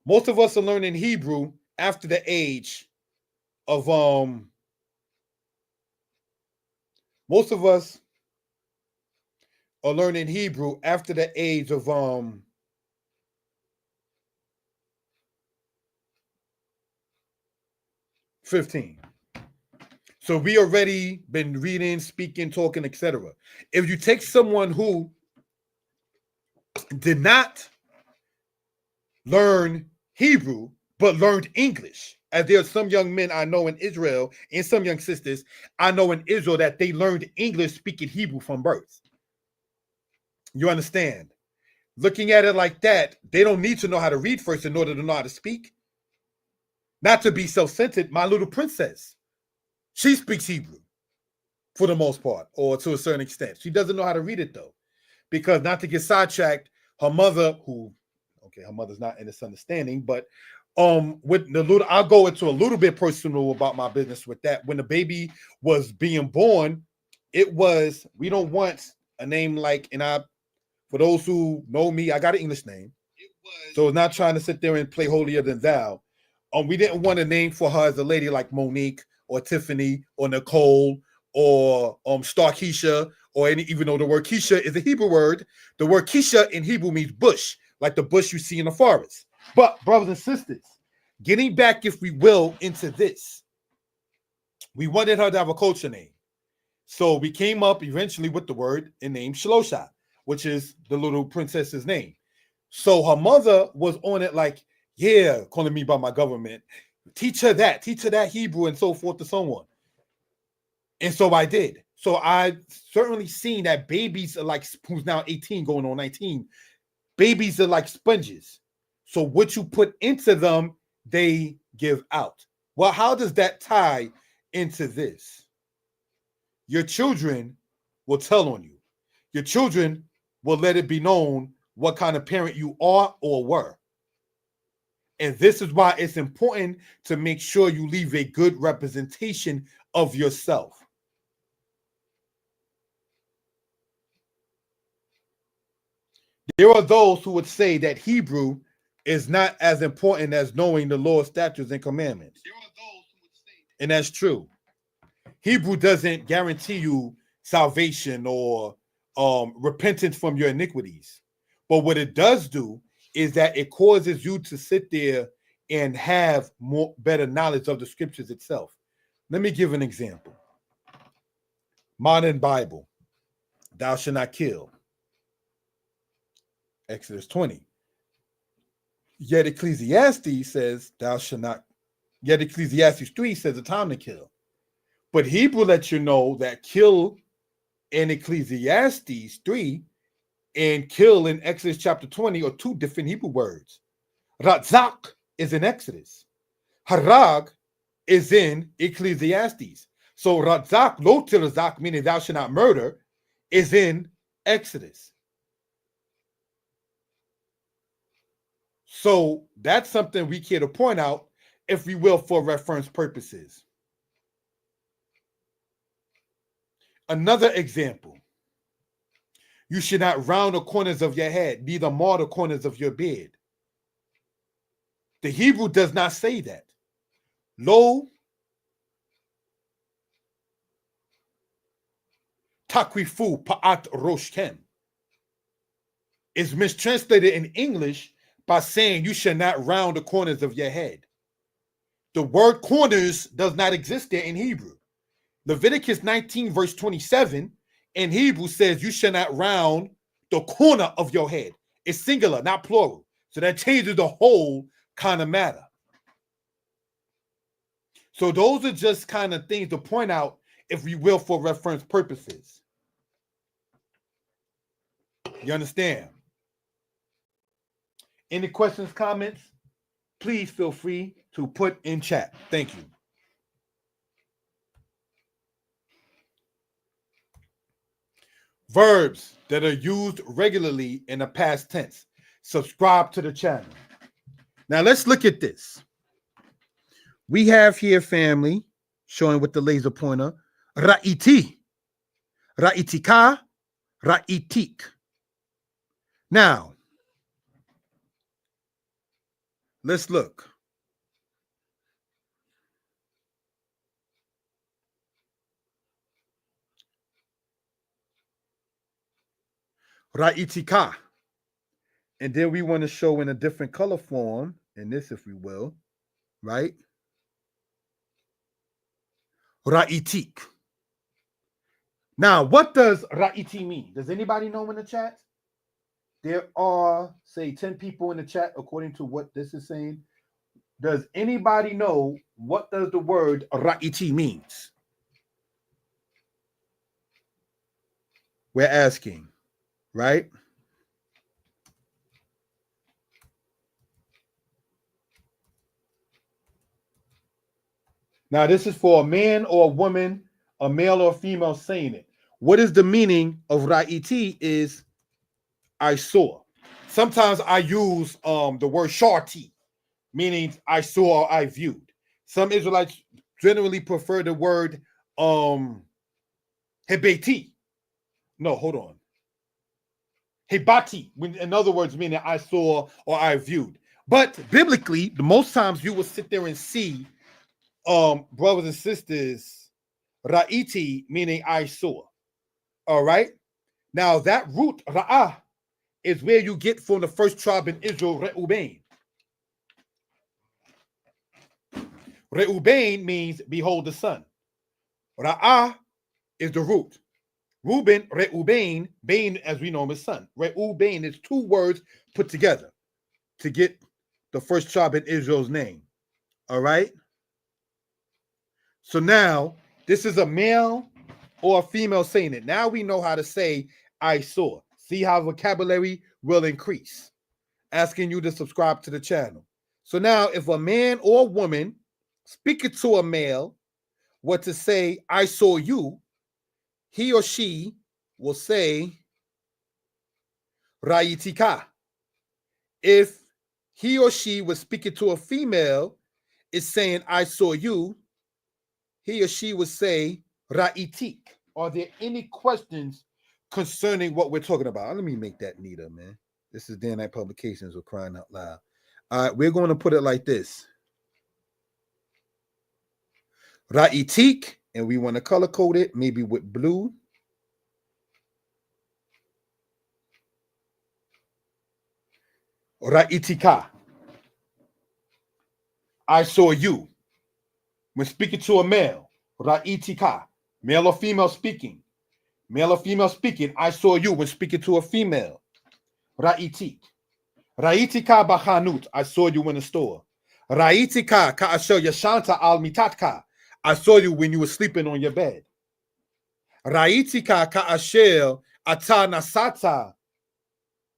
most of us are learning Hebrew after the age of most of us are learning Hebrew after the age of 15. So we already been reading, speaking, talking, etc. If you take someone who did not learn Hebrew but learned English, as there are some young men I know in Israel and some young sisters I know in Israel that they learned English speaking Hebrew from birth. You understand? Looking at it like that, they don't need to know how to read first in order to know how to speak. Not to be self-centered, my little princess, she speaks Hebrew for the most part, or to a certain extent. She doesn't know how to read it though, because not to get sidetracked, her mother, her mother's not in this understanding, but with the little, I'll go into a little bit personal about my business with that. When the baby was being born, we don't want a name like, for those who know me, I got an English name. So not trying to sit there and play holier than thou. We didn't want a name for her as a lady like Monique or Tiffany or Nicole or Starkeisha or any, even though the word Keisha is a Hebrew word, the word Keisha in Hebrew means bush, like the bush you see in the forest. But brothers and sisters, getting back, if we will, into this, we wanted her to have a culture name. So we came up eventually with the word and name Shalosha, which is the little princess's name. So her mother was on it like, yeah, calling me by my government. Teach her that Hebrew and so forth and so on. And so I did. So I certainly seen that babies are like, who's now 18 going on 19, babies are like sponges. So what you put into them, they give out. Well, how does that tie into this? Your children will tell on you. Your children will let it be known what kind of parent you are or were. And this is why it's important to make sure you leave a good representation of yourself. There are those who would say that Hebrew is not as important as knowing the Lord's statutes and commandments. And that's true. Hebrew doesn't guarantee you salvation or repentance from your iniquities. But what it does do is that it causes you to sit there and have better knowledge of the scriptures itself. Let me give an example. Modern Bible, thou shalt not kill. Exodus 20. Yet Ecclesiastes says thou shalt not. Yet Ecclesiastes 3 says the time to kill. But Hebrew lets you know that kill in Ecclesiastes 3 and kill in Exodus chapter 20 are two different Hebrew words. Ratzak is in Exodus. Harag is in Ecclesiastes. So Ratzak, lo tirazak, meaning thou shalt not murder, is in Exodus. So that's something we care to point out, if we will, for reference purposes. Another example. You should not round the corners of your head, neither mar the corners of your beard. The Hebrew does not say that. Lo takwifu pa'at roshkem is mistranslated in English by saying you should not round the corners of your head. The word corners does not exist there in Hebrew. Leviticus 19 verse 27 in Hebrew says you shall not round the corner of your head. It's singular, not plural. So that changes the whole kind of matter. So those are just kind of things to point out, if we will, for reference purposes. You understand? Any questions, comments? Please feel free to put in chat. Thank you. Verbs that are used regularly in the past tense. Subscribe to the channel. Now let's look at this. We have here, family, showing with the laser pointer, ra'iti, ra'itika, ra'itik. Now, let's look. Ra'itika. And then we want to show in a different color form, in this, if we will, right? Ra'itik. Now, what does ra'iti mean? Does anybody know in the chat? There are, say, 10 people in the chat according to what this is saying. Does anybody know what does the word ra'iti means? We're asking, right? Now, this is for a man or a woman, a male or a female saying it. What is the meaning of ra'iti is I saw. Sometimes I use the word sharti, meaning I saw or I viewed. Some Israelites generally prefer the word hebeti. No, hold on. Hebati, in other words, meaning I saw or I viewed. But biblically, the most times you will sit there and see brothers and sisters, ra'iti, meaning I saw. All right. Now that root ra'ah is where you get from the first tribe in Israel, Reuben. Reuben means behold the sun. Ra'ah is the root. Reuben, Reuben, Bain, as we know him as son. Reuben is two words put together to get the first tribe in Israel's name. All right. So now this is a male or a female saying it. Now we know how to say I saw. See how vocabulary will increase. Asking you to subscribe to the channel. So now if a man or a woman speaking to a male were to say I saw you, he or she will say Rayitika. If he or she was speaking to a female, is saying I saw you, he or she would say Ra'itik. Are there any questions concerning what we're talking about? Let me make that neater, man. This is Dan Night Publications. We're crying out loud. All right, we're going to put it like this. Ra'itik, and we want to color code it, maybe with blue. Ra'itika. I saw you. When speaking to a male, Ra'itika. Male or female speaking. Male or female speaking, I saw you. When speaking to a female, Ra'itik. Ra'itika bachanut. I saw you in the store. Ra'itika ka'asher yashanta al mitatka. I saw you when you were sleeping on your bed. Ra'itika ka'asher ata nasata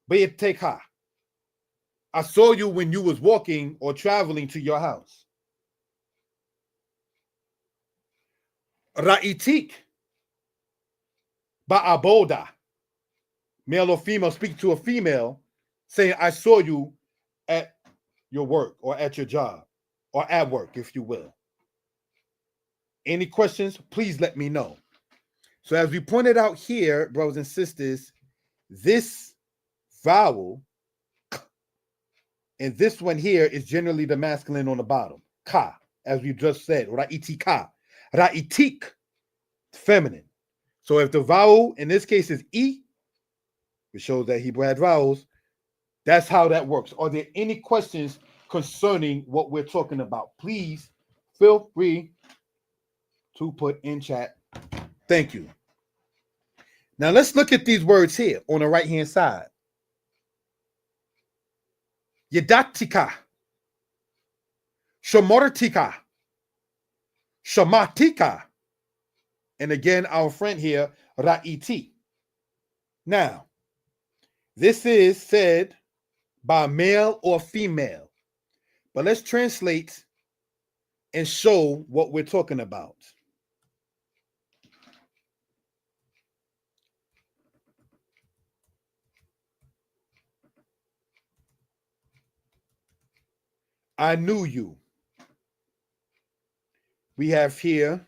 be'eteka. I saw you when you was walking or traveling to your house. Ra'itik ba'aboda. Male or female speaking to a female, saying, I saw you at your work or at your job or at work, if you will. Any questions, please let me know. So as we pointed out here, brothers and sisters, this vowel and this one here is generally the masculine on the bottom. Ka, as we just said, ra'itika. Ra'itik, feminine. So if the vowel in this case is E, it shows that Hebrew had vowels. That's how that works. Are there any questions concerning what we're talking about? Please feel free to put in chat. Thank you. Now let's look at these words here on the right-hand side. Yadatika, Shomortika, Shamatika, and again our friend here, Ra'iti. Now, this is said by male or female, but let's translate and show what we're talking about. I knew you. We have here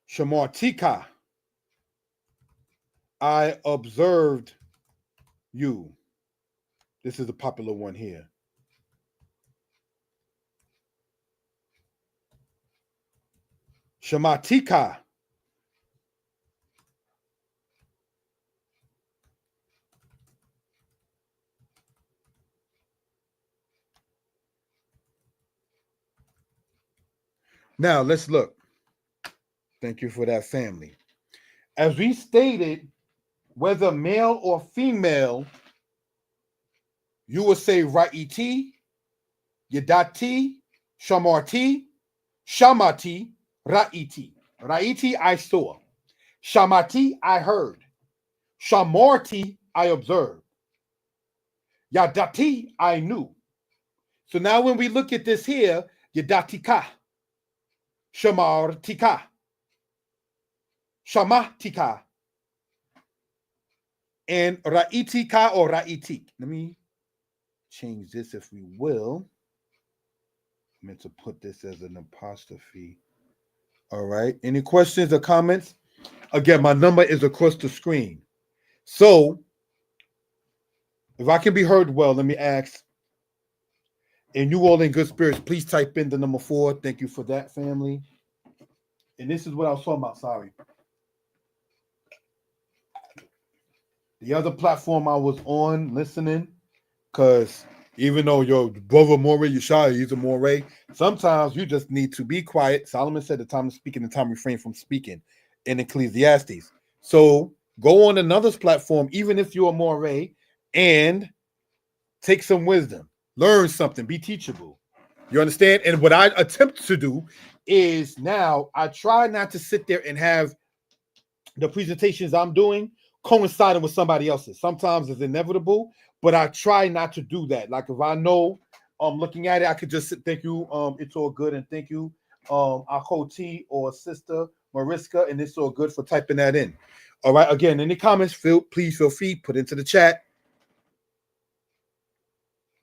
Shamartika. I observed you. This is a popular one here. Shamatika. Now let's look. Thank you for that, family. As we stated, whether male or female, you will say ra'iti, yadati, shamarti, shamati, ra'iti. Ra'iti, I saw. Shamati, I heard. Shamarti, I observed. Yadati, I knew. So now when we look at this here, yadatika, shamartika, shamatika, and ra'itika or ra'itik. Let me change this if we will. I meant to put this as an apostrophe. All right. Any questions or comments? Again, my number is across the screen. So if I can be heard well, let me ask. And you all in good spirits, please type in the number 4. Thank you for that, family. And this is what I was talking about. Sorry. The other platform I was on listening, because even though your brother Moray Yeshaya, he's a Moray, sometimes you just need to be quiet. Solomon said the time to speak and the time refrain from speaking in Ecclesiastes. So go on another platform, even if you're a Moray, and take some wisdom. Learn something. Be teachable. You understand? And what I attempt to do is now I try not to sit there and have the presentations I'm doing coinciding with somebody else's. Sometimes it's inevitable, but I try not to do that. Like if I know I'm looking at it, I could just sit, thank you, it's all good, and thank you, Akoti or Sister Mariska, and it's all good for typing that in. All right, again, any comments, please feel free, put into the chat.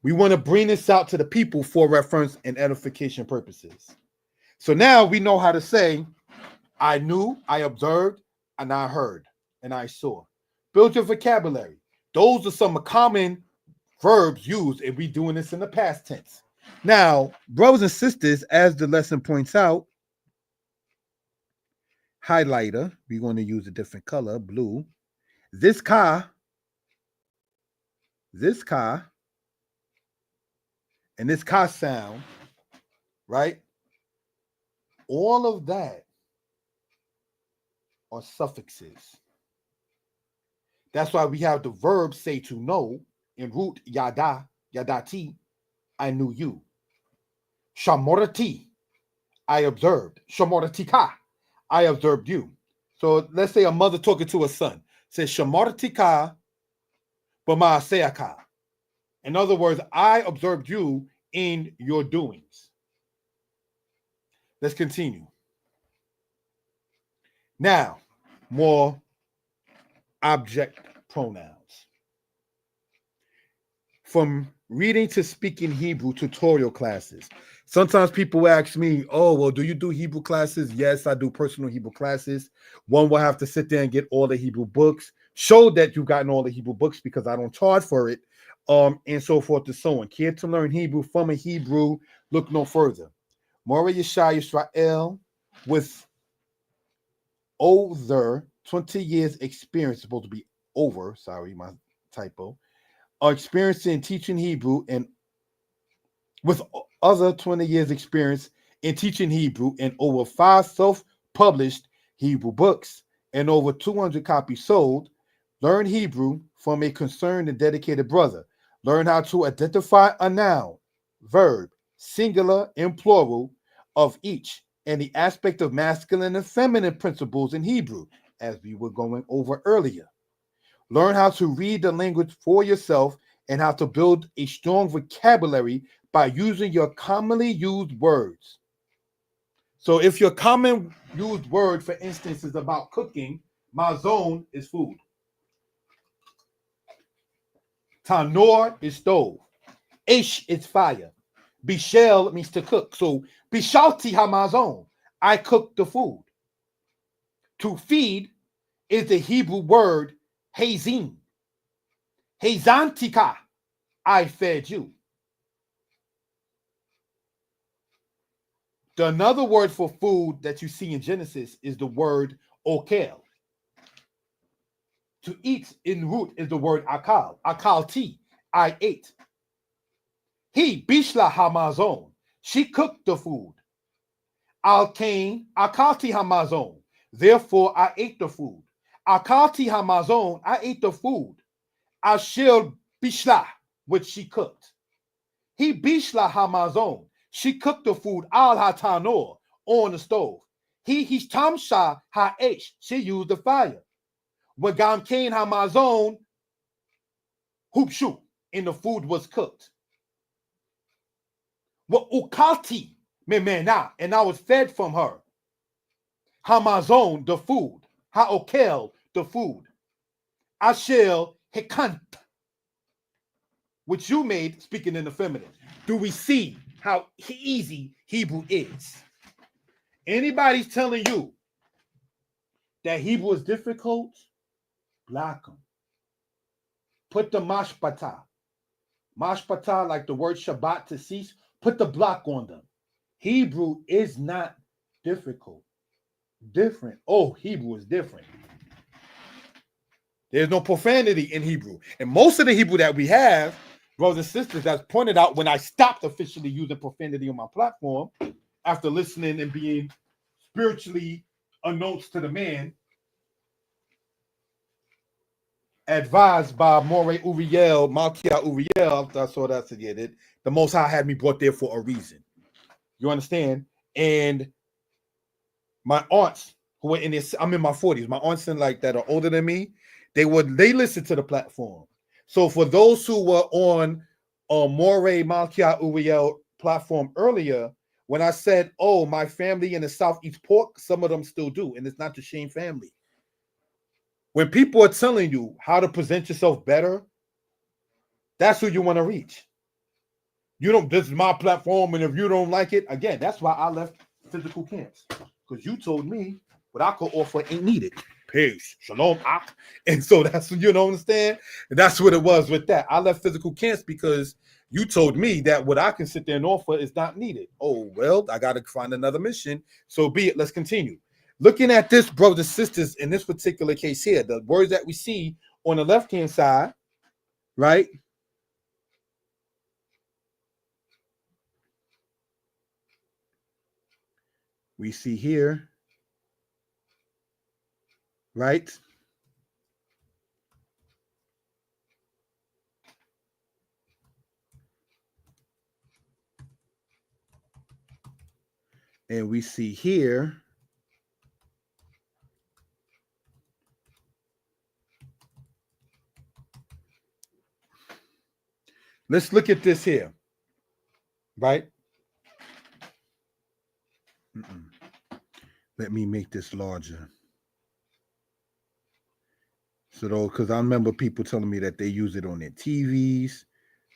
We want to bring this out to the people for reference and edification purposes. So now we know how to say, I knew, I observed, and I heard, and I saw. Build your vocabulary. Those are some common verbs used if we're doing this in the past tense. Now, brothers and sisters, as the lesson points out, highlighter, we're going to use a different color, blue. This car, and this car sound, right? All of that are suffixes. That's why we have the verb say to know in root yada, yadati, I knew you. Shamorati, I observed. Shamoratika, I observed you. So let's say a mother talking to a son says Shamoratika b'ma'aseaka. In other words, I observed you in your doings. Let's continue. Now, more object pronouns. From reading to speaking Hebrew tutorial classes. Sometimes people ask me, oh, well, do you do Hebrew classes? Yes, I do personal Hebrew classes. One will have to sit there and get all the Hebrew books, show that you've gotten all the Hebrew books because I don't charge for it, and so forth and so on. Care to learn Hebrew from a Hebrew, look no further. Moray Yeshai Israel with over 20 years experience, supposed to be over, sorry, my typo, are experiencing teaching Hebrew and with other 20 years experience in teaching Hebrew and over 5 self-published Hebrew books and over 200 copies sold. Learn Hebrew from a concerned and dedicated brother. Learn how to identify a noun, verb, singular and plural of each, and the aspect of masculine and feminine principles in Hebrew, as we were going over earlier. Learn how to read the language for yourself and how to build a strong vocabulary by using your commonly used words. So if your common used word, for instance, is about cooking, mazon is food. Tanor is stove. Ish is fire. Bishel means to cook. So bishalti hamazon, I cook the food. To feed is the Hebrew word hazin. Hazantika, I fed you. Another word for food that you see in Genesis is the word okel. To eat in root is the word akal. Akalti, I ate. He bishla hamazon. She cooked the food. Al Kain, Akati Hamazon. Therefore, I ate the food. Akati Hamazon, I ate the food. Ashil Bishla, which she cooked. He Bishla Hamazon. She cooked the food al hatanor on the stove. He Hishtamsha Ha'esh. She used the fire. Wagam Kain Hamazon Hoopshu. And the food was cooked. What Ukati Memena. And I was fed from her. Hamazon, the food. Ha'okel, the food. Ashel Hekant, which you made, speaking in the feminine. Do we see how easy Hebrew is? Anybody's telling you that Hebrew is difficult, block them. Put the mashpata. Mashpata, like the word Shabbat to cease, put the block on them. Hebrew is not difficult. Different. Oh, Hebrew is different. There's no profanity in Hebrew. And most of the Hebrew that we have, brothers and sisters, that's pointed out when I stopped officially using profanity on my platform after listening and being spiritually unknowns to the man, advised by Morey Uriel, Malkia Uriel. I saw that together. The Most High had me brought there for a reason. You understand? And my aunts who were in this, I'm in my 40s. My aunts and like that are older than me. They listen to the platform. So for those who were on Morey Malkia Uriel platform earlier, when I said, "Oh, my family in the South eats pork," some of them still do, and it's not the Shane family. When people are telling you how to present yourself better, that's who you want to reach. You don't. This is my platform, and if you don't like it, again, that's why I left physical camps, because you told me what I could offer ain't needed. Peace, shalom, ak. And so that's what you don't understand. And that's what it was with that. I left physical camps because you told me that what I can sit there and offer is not needed. Oh well, I got to find another mission. So be it. Let's continue. Looking at this, brothers and sisters, in this particular case here, the words that we see on the left-hand side, right? We see here, right? And we see here, let's look at this here, right? Let me make this larger. So though, because I remember people telling me that they use it on their TVs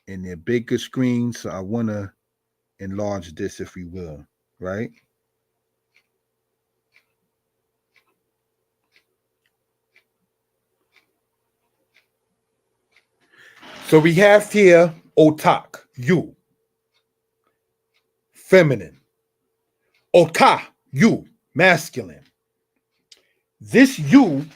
and their bigger screens. So I want to enlarge this, if we will, right? So we have here otak, you, feminine. Ota, you, masculine. This you,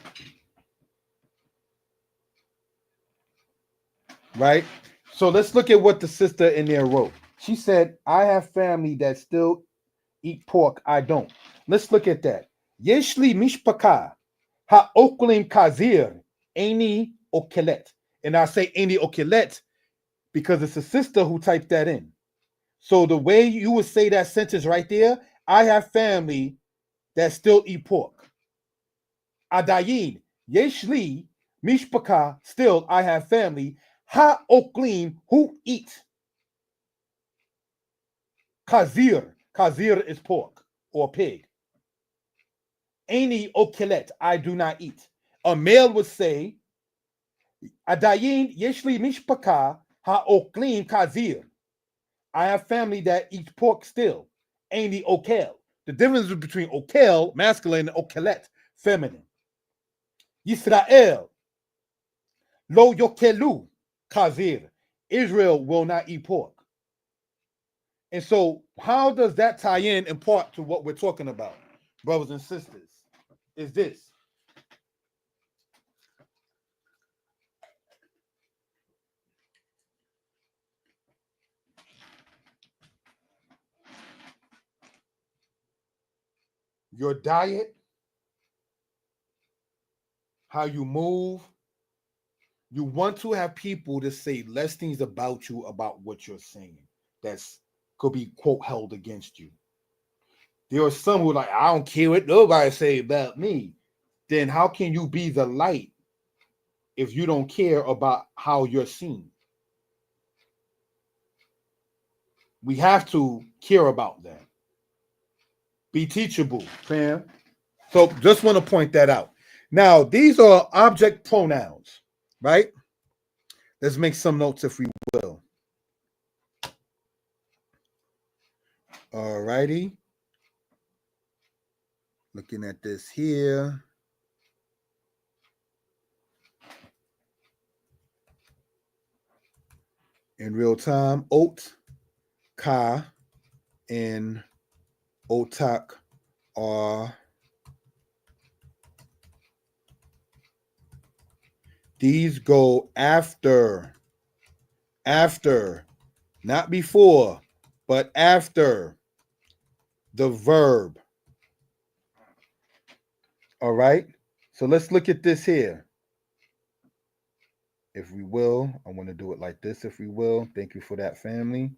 right? So let's look at what the sister in there wrote. She said, I have family that still eat pork. I don't. Let's look at that. Yeshli mishpaka ha oklim kazir any okelet. And I say any okelet because it's a sister who typed that in. So the way you would say that sentence right there, I have family that still eat pork. Adayin, yeshli mishpaka, still I have family. Ha oklim, who eat. Kazir, kazir is pork or pig. Any okelet, I do not eat. A male would say, Adayin yeshli mishpaka ha oklim kazir. I have family that eats pork still. Any okel. The difference between okel, masculine, and okelet, feminine. Yisrael, lo yokelu, kazir. Israel will not eat pork. And so, how does that tie in part to what we're talking about, brothers and sisters? Is this. your diet, how you move. You want to have people to say less things about you about what you're saying that's could be quote held against you. There are some who are like, I don't care what nobody say about me. Then how can you be the light if you don't care about how you're seen? We have to care about that. Be teachable, fam. So just want to point that out. Now, these are object pronouns, right? Let's make some notes if we will. All righty. Looking at this here. In real time, ot, ka, and otak are these go after, not before, but after the verb. All right. So let's look at this here. If we will, I want to do it like this, if we will. Thank you for that, family.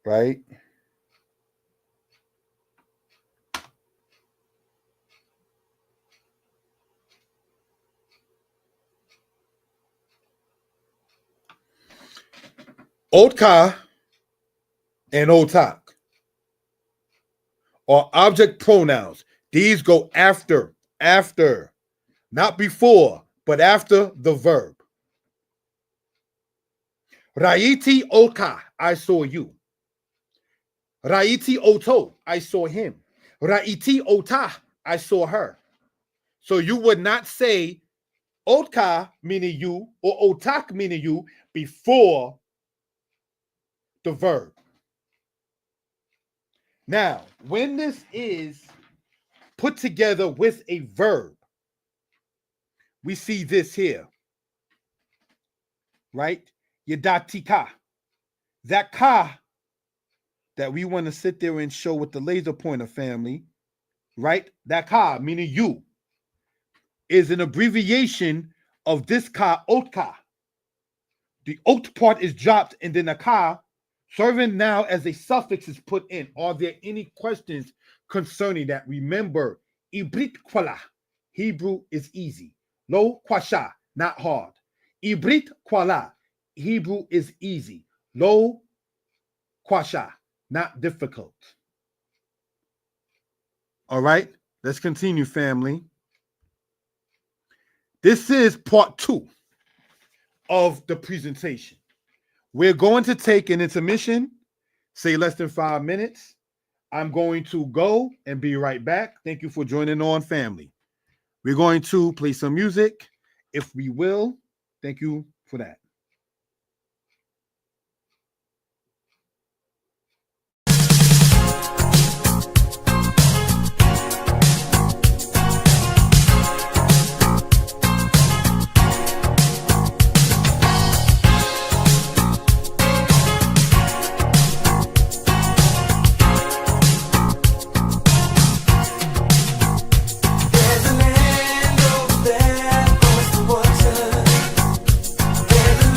Right? Otka and otak are object pronouns. These go after, not before, but after the verb. Raiti oka, I saw you. Raiti oto, I saw him. Raiti ota, I saw her. So you would not say otka meaning you or otak meaning you before the verb. Now, when this is put together with a verb, we see this here, right? Yadatika. That ka that we want to sit there and show with the laser pointer, family, right? That ka, meaning you, is an abbreviation of this ka, otka. The ot part is dropped, and then the ka, serving now as a suffix, is put in. Are there any questions concerning that? Remember, ibrit kwala, Hebrew is easy. Lo kwasha, not hard. Ibrit kwala, Hebrew is easy. Lo kwasha, not difficult. All right, let's continue, family. This is part 2 of the presentation. We're going to take an intermission, say less than 5 minutes. I'm going to go and be right back. Thank you for joining on, family. We're going to play some music, if we will. Thank you for that. There's a land over there, across the water. There's a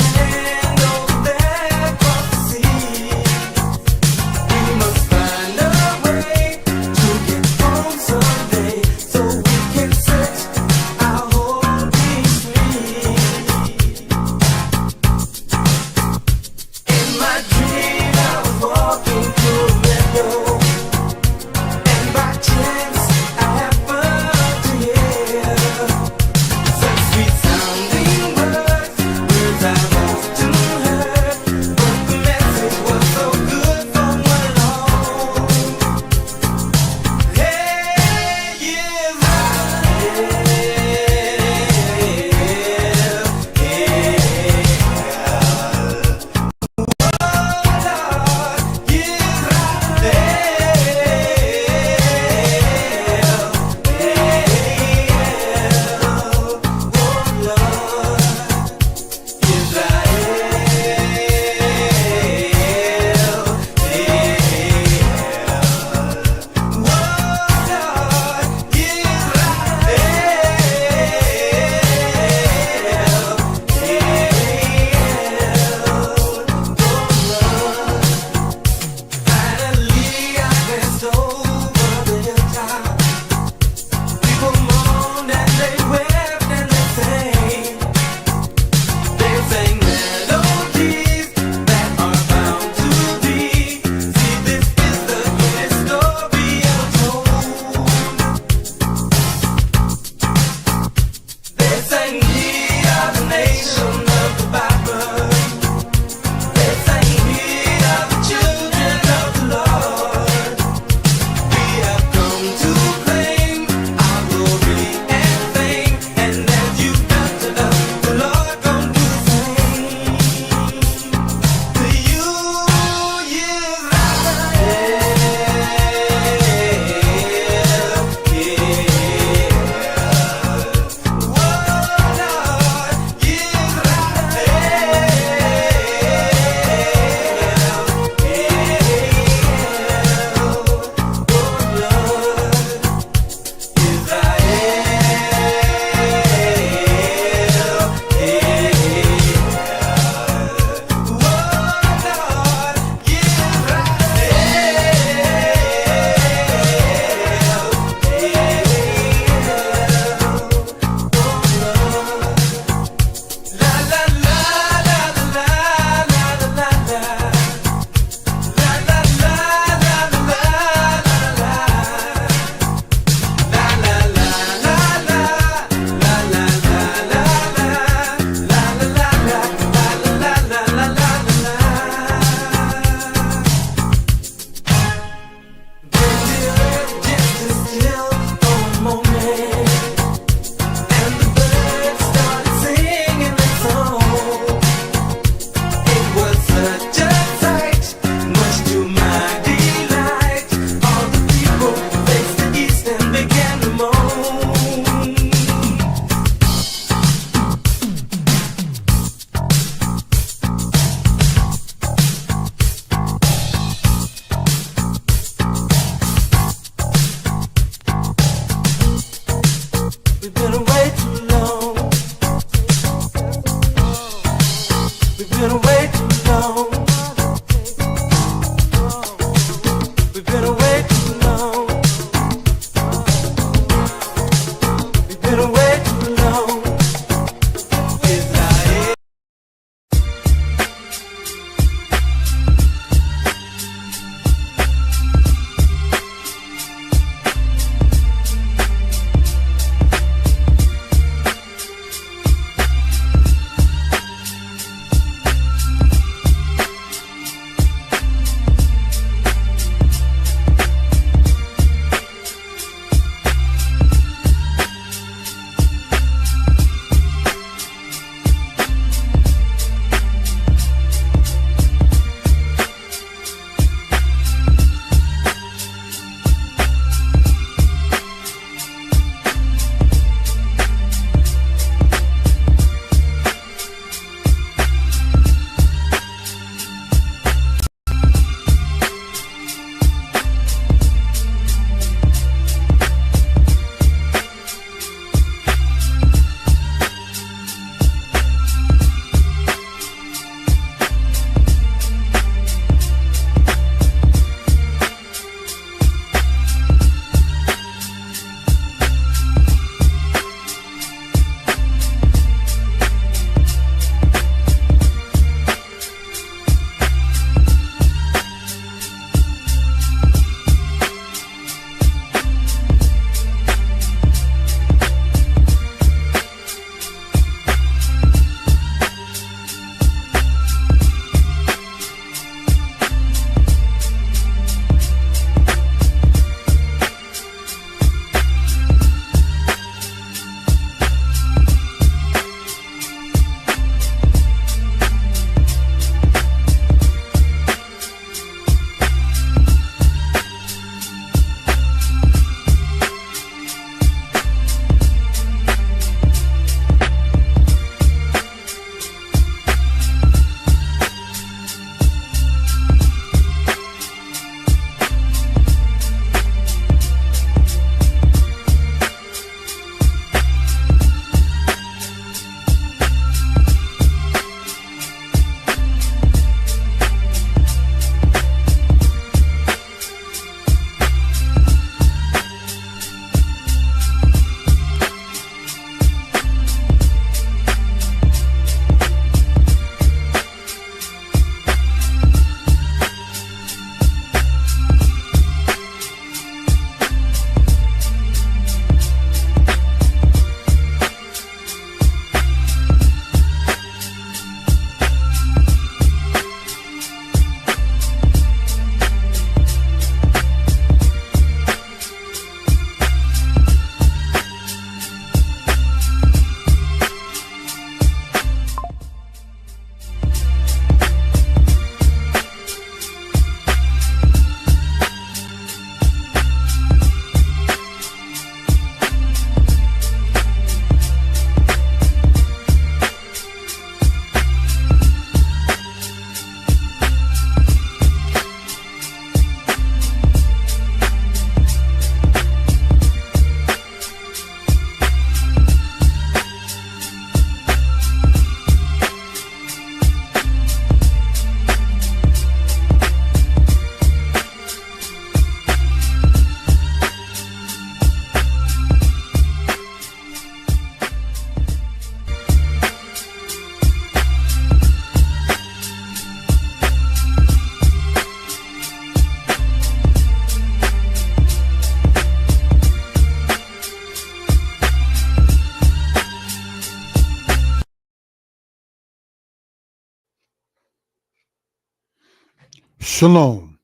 Shalom.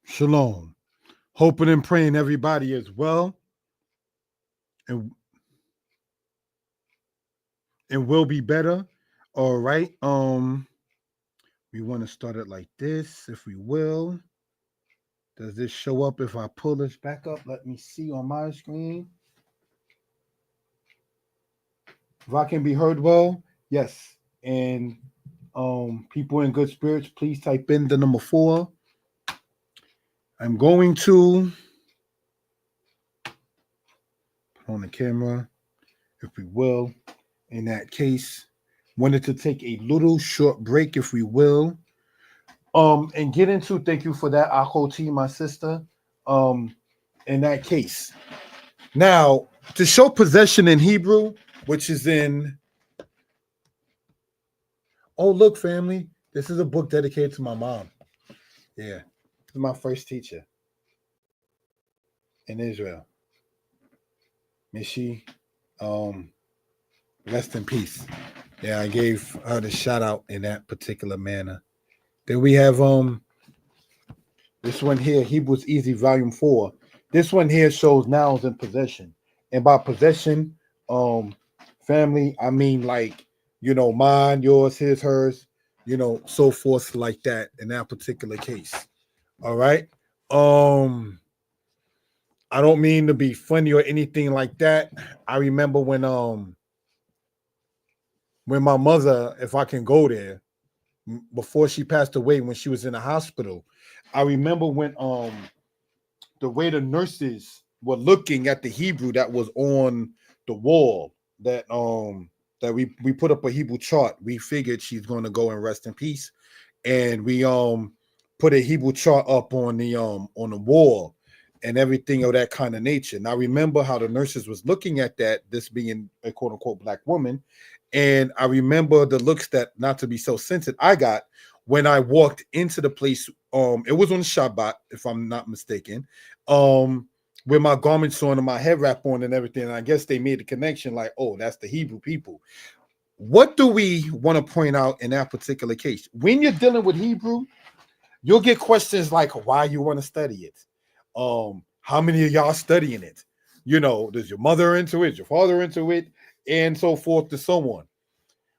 Shalom. Hoping and praying everybody is well and will be better. All right. We want to start it like this, if we will. Does this show up if I pull this back up? Let me see on my screen. If I can be heard well, yes. And people in good spirits, please type in the number 4. I'm going to put on the camera, if we will. In that case, wanted to take a little short break, if we will. And get into, thank you for that, Akoti, my sister. In that case. Now, to show possession in Hebrew, which is in, oh, look, family, this is a book dedicated to my mom. Yeah, this is my first teacher in Israel. May she rest in peace. Yeah, I gave her the shout out in that particular manner. Then we have this one here, Hebrews Easy, Volume 4. This one here shows nouns in possession. And by possession, family, I mean like, mine, yours, his, hers, so forth like that in that particular case. All right. I don't mean to be funny or anything like that. I remember when my mother, if I can go there, before she passed away, when she was in the hospital, I remember when the way the nurses were looking at the Hebrew that was on the wall, that we put up a Hebrew chart. We figured she's going to go and rest in peace, and we put a Hebrew chart up on the wall and everything of that kind of nature. Now, remember how the nurses was looking at that, this being a quote unquote black woman. And I remember the looks that, not to be so sensitive, I got when I walked into the place. It was on Shabbat, if I'm not mistaken, with my garments on and my head wrap on and everything. And I guess they made the connection like, oh, that's the Hebrew people. What do we want to point out in that particular case? When you're dealing with Hebrew, you'll get questions like why you want to study it. How many of y'all studying it? Does your mother into it, your father into it, and so forth and so on.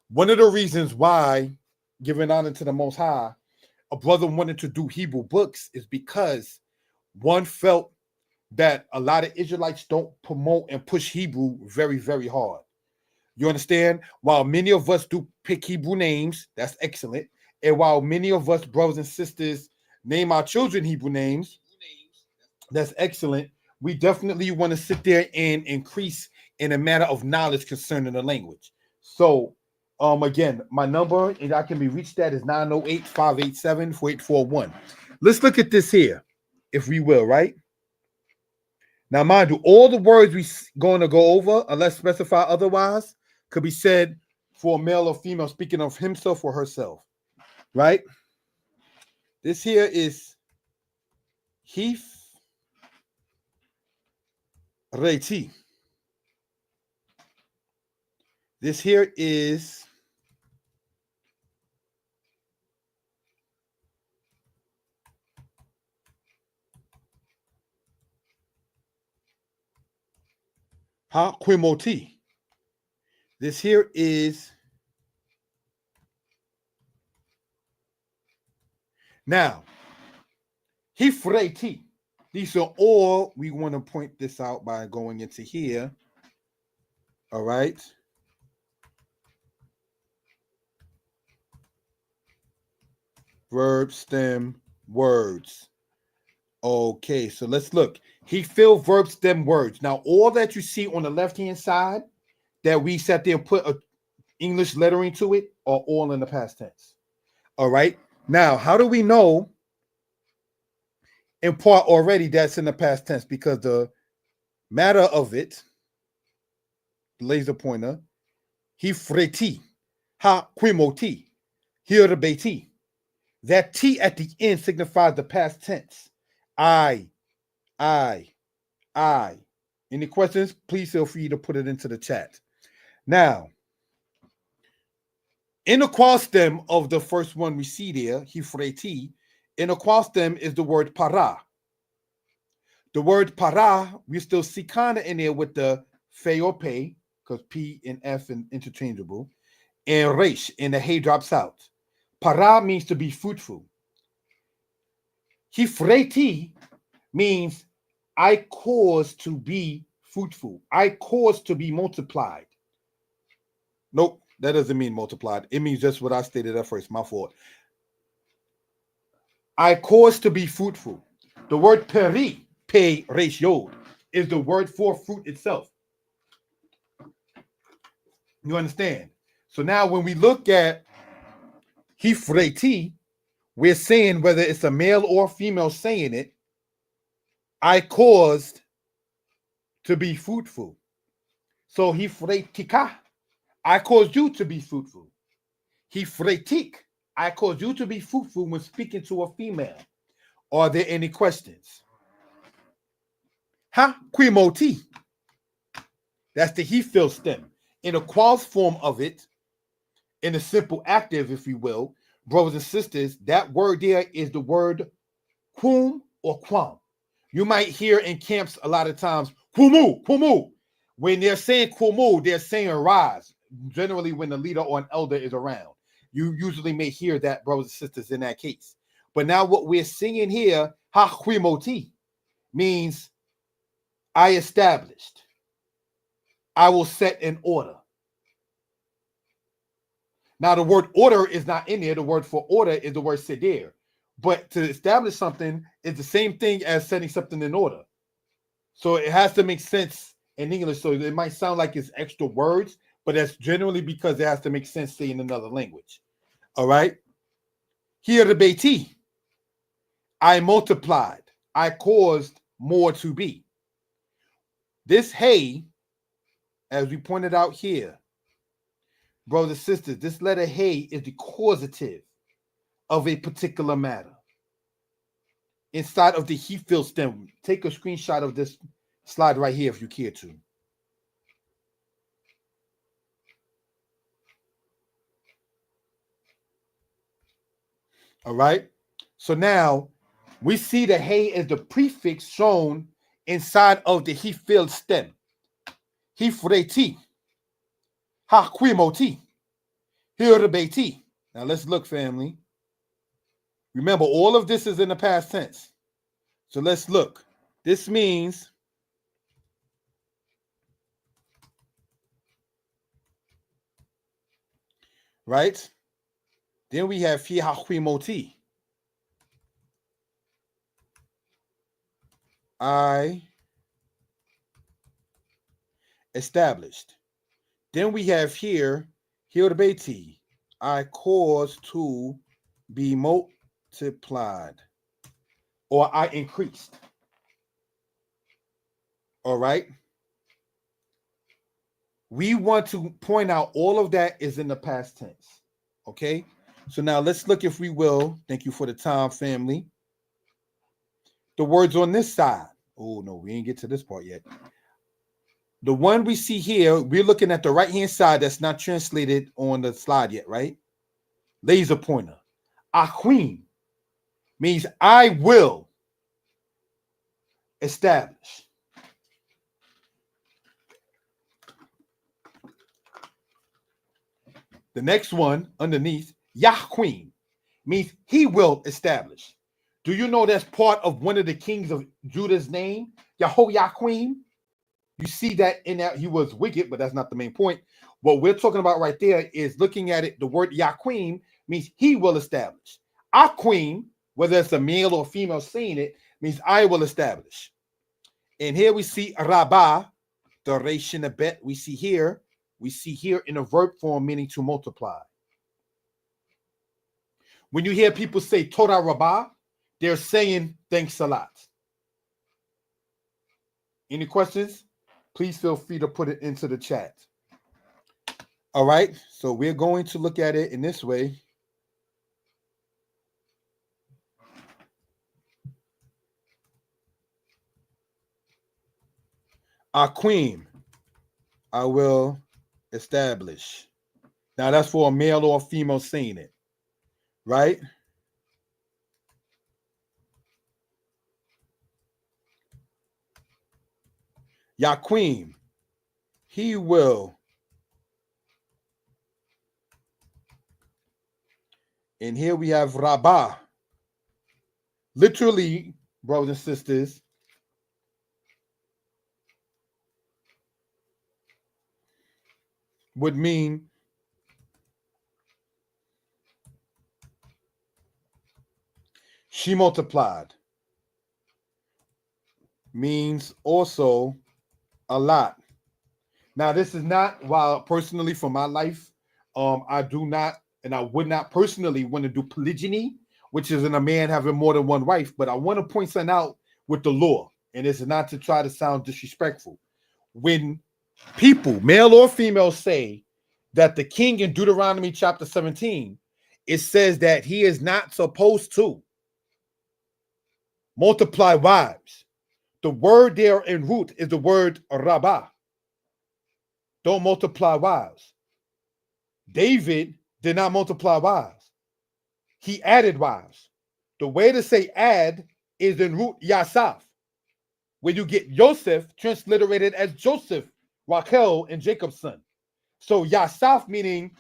One of the reasons why, giving honor to the Most High, a brother wanted to do Hebrew books is because one felt that a lot of Israelites don't promote and push Hebrew very, very hard. You understand? While many of us do pick Hebrew names, that's excellent. And while many of us, brothers and sisters, name our children Hebrew names, that's excellent. We definitely want to sit there and increase in a matter of knowledge concerning the language. So, again, my number, and I can be reached at, is 908-587-4841. Let's look at this here, if we will, right? Now, mind you, all the words we're going to go over, unless specified otherwise, could be said for a male or female speaking of himself or herself, right? This here is hif'il. This here is ha'quimoti. This here is now hif'il. These are all, we want to point this out by going into here. All right. Verb stem words. Okay, so let's look. Hif'il verb stem words. Now, all that you see on the left-hand side that we sat there and put a English lettering to it are all in the past tense. All right. Now, how do we know in part already that's in the past tense? Because the matter of it, laser pointer, hifreti, ha'quimoti, hirbeti. That T at the end signifies the past tense. I. Any questions? Please feel free to put it into the chat. Now, in the qual stem of the first one we see there, hifreti, in a qual stem is the word para. The word para, we still see kind of in there with the fe or pay, because P and F are interchangeable, and resh, and the hay drops out. Para means to be fruitful. Hifreti means I cause to be fruitful. I cause to be multiplied. Nope, that doesn't mean multiplied. It means just what I stated at first. My fault. I cause to be fruitful. The word peri, pay ratio, is the word for fruit itself. You understand? So now when we look at hifreti, we're saying whether it's a male or female saying it, I caused to be fruitful. So hifretika, I caused you to be fruitful. Hifretik, I caused you to be fruitful when speaking to a female. Are there any questions? Ha quimoti. That's the hif'il stem. In a quals form of it, in a simple active, if you will, brothers and sisters, that word there is the word quum or quam. You might hear in camps a lot of times, qumu, qumu. When they're saying qumu, they're saying rise. Generally, when the leader or an elder is around, you usually may hear that, brothers and sisters, in that case. But now what we're singing here, ha quimoti, means I established. I will set in order. Now, the word order is not in there. The word for order is the word seder. But to establish something is the same thing as setting something in order. So it has to make sense in English. So it might sound like it's extra words, but that's generally because it has to make sense, say, in another language. All right? Here the Beiti. I multiplied. I caused more to be. This hey, as we pointed out here, brothers and sisters, this letter hey is the causative of a particular matter. Inside of the hif'il stem, take a screenshot of this slide right here if you care to. All right. So now we see the hey as the prefix shown inside of the hif'il stem. Hifreti, haquimoti, hirbeti. Now let's look, family. Remember, all of this is in the past tense. So let's look. This means right? Then we have fi haquimoti. I established. Then we have here hirbeti. I caused to be multiplied, or I increased. All right. We want to point out all of that is in the past tense. Okay. So now let's look, if we will. Thank you for the time, family. The words on this side. Oh, no, we ain't get to this part yet. The one we see here, we're looking at the right-hand side that's not translated on the slide yet, right? Laser pointer. Aquim means I will establish. The next one underneath, Yahquim, means he will establish. Do you know that's part of one of the kings of Judah's name? Yehoiakim. You see that in that he was wicked, but that's not the main point. What we're talking about right there is looking at it. The word Yaquim means he will establish. Aquim, whether it's a male or female saying it, means I will establish. And here we see Rabbah, the ration of bet. We see here in a verb form meaning to multiply. When you hear people say Torah Rabbah, they're saying thanks a lot. Any questions? Please feel free to put it into the chat. All right, so we're going to look at it in this way. Aquim, I will establish. Now that's for a male or a female saying it, right? Yaquim, he will. And here we have Rabbah. Literally, brothers and sisters, would mean she multiplied. Means also a lot. Now, this is not, while personally for my life, I do not, and I would not personally want to do polygyny, which is in a man having more than one wife, but I want to point something out with the law, and it's not to try to sound disrespectful. When people, male or female, say that the king in Deuteronomy chapter 17, it says that he is not supposed to multiply wives. The word there in root is the word rabbah. Don't multiply wives. David did not multiply wives. He added wives. The way to say add is in root Yasaf, where you get Yosef transliterated as Joseph, Rachel, and Jacob's son. So Yasaf, meaning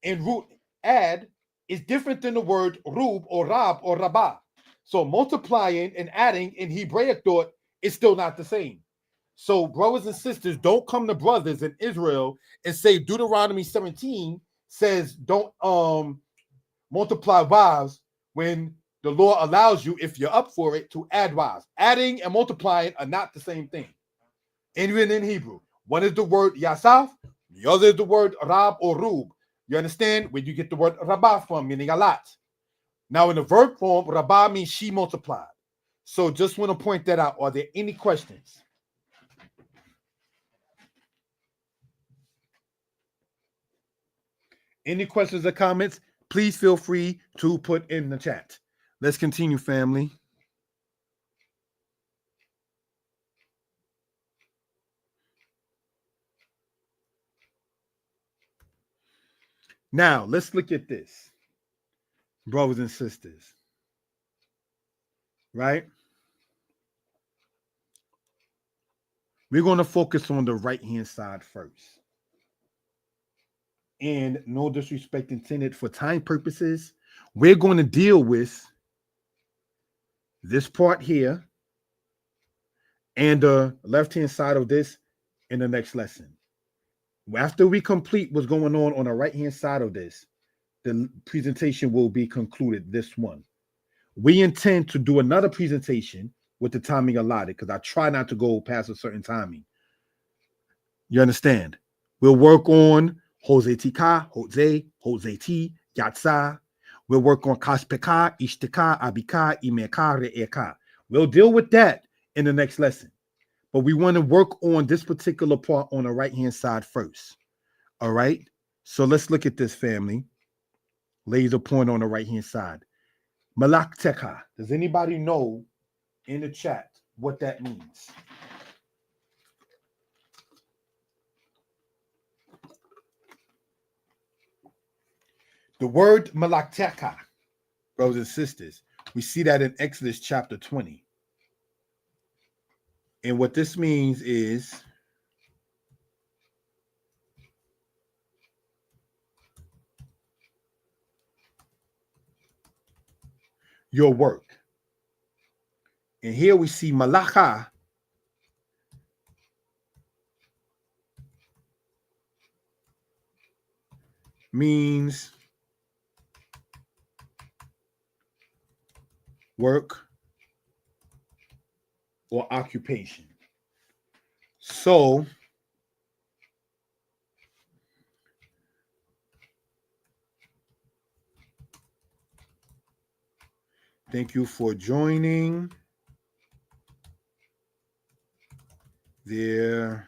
in root add, is different than the word rub or rab or rabbah. So multiplying and adding in Hebraic thought is still not the same. So brothers and sisters, don't come to brothers in Israel and say Deuteronomy 17 says don't multiply wives when the law allows you, if you're up for it, to add wives. Adding and multiplying are not the same thing. Even in Hebrew, one is the word yasaf, the other is the word rab or rub. You understand where you get the word rabbah from, meaning a lot. Now in the verb form, rabbah means she multiplied. So just want to point that out. Are there any questions? Any questions or comments? Please feel free to put in the chat. Let's continue, family. Now, let's look at this, brothers and sisters. Right? We're going to focus on the right-hand side first. And no disrespect intended, for time purposes, we're going to deal with this part here and the left-hand side of this in the next lesson. After we complete what's going on the right-hand side of this, the presentation will be concluded, this one. We intend to do another presentation with the timing allotted because I try not to go past a certain timing. You understand? We'll work on Jose Tika, Jose T, Yatsa. We'll work on Kaspeka, Ishtika, Abika, Imeka, Re'eka. We'll deal with that in the next lesson. But we want to work on this particular part on the right-hand side first. All right? So let's look at this, family. Laser point on the right-hand side. Malakteka. Does anybody know in the chat what that means? The word malakteka, brothers and sisters, we see that in Exodus chapter 20. And what this means is your work. And here we see malacha means work or occupation. So thank you for joining. There,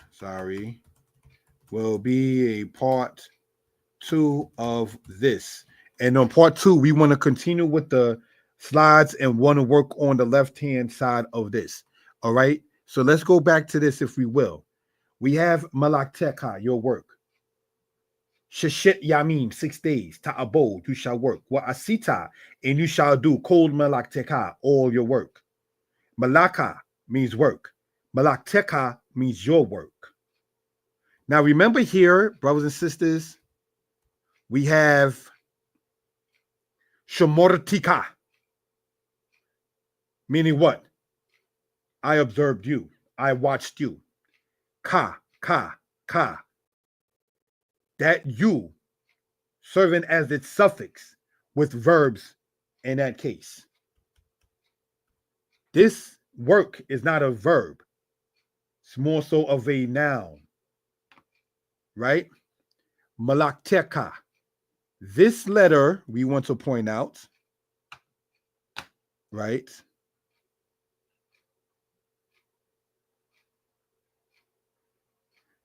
will be a part 2 of this. And on part 2, we want to continue with the slides and want to work on the left-hand side of this. All right. So let's go back to this, if we will. We have malakteka, your work. Sheshet yamim, 6 days. Ta'abo, you shall work. Wa asita, and you shall do. Kol malakteka, all your work. Malaka means work. Malakteka means your work. Now remember here, brothers and sisters, we have Shomortika, meaning what? I observed you. I watched you. Ka, ka. That you, serving as its suffix with verbs in that case. This work is not a verb. It's more so of a noun, right? Malakteka. This letter we want to point out, right?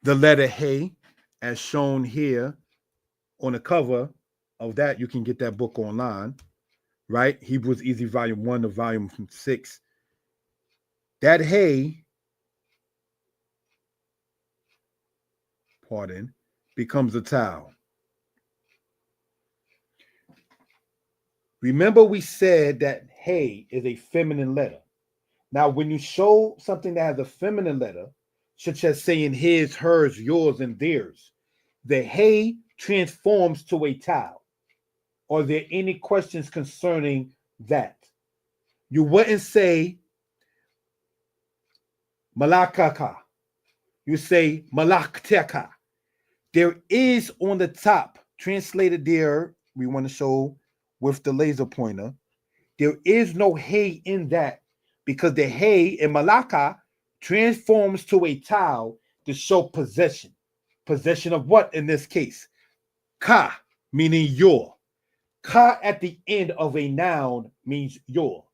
The letter Hey, as shown here on the cover of that, you can get that book online, right? Hebrews Easy Volume 1 to Volume 6. That Hey, becomes a tau. Remember we said that Hey is a feminine letter. Now, when you show something that has a feminine letter, such as saying his, hers, yours, and theirs, the Hey transforms to a tau. Are there any questions concerning that? You wouldn't say malakaka. You say malakteka. There is on the top, translated there, we want to show with the laser pointer, there is no Hey in that because the Hey in Malaka transforms to a tau to show possession. Possession of what in this case? Ka, meaning your. Ka at the end of a noun means your.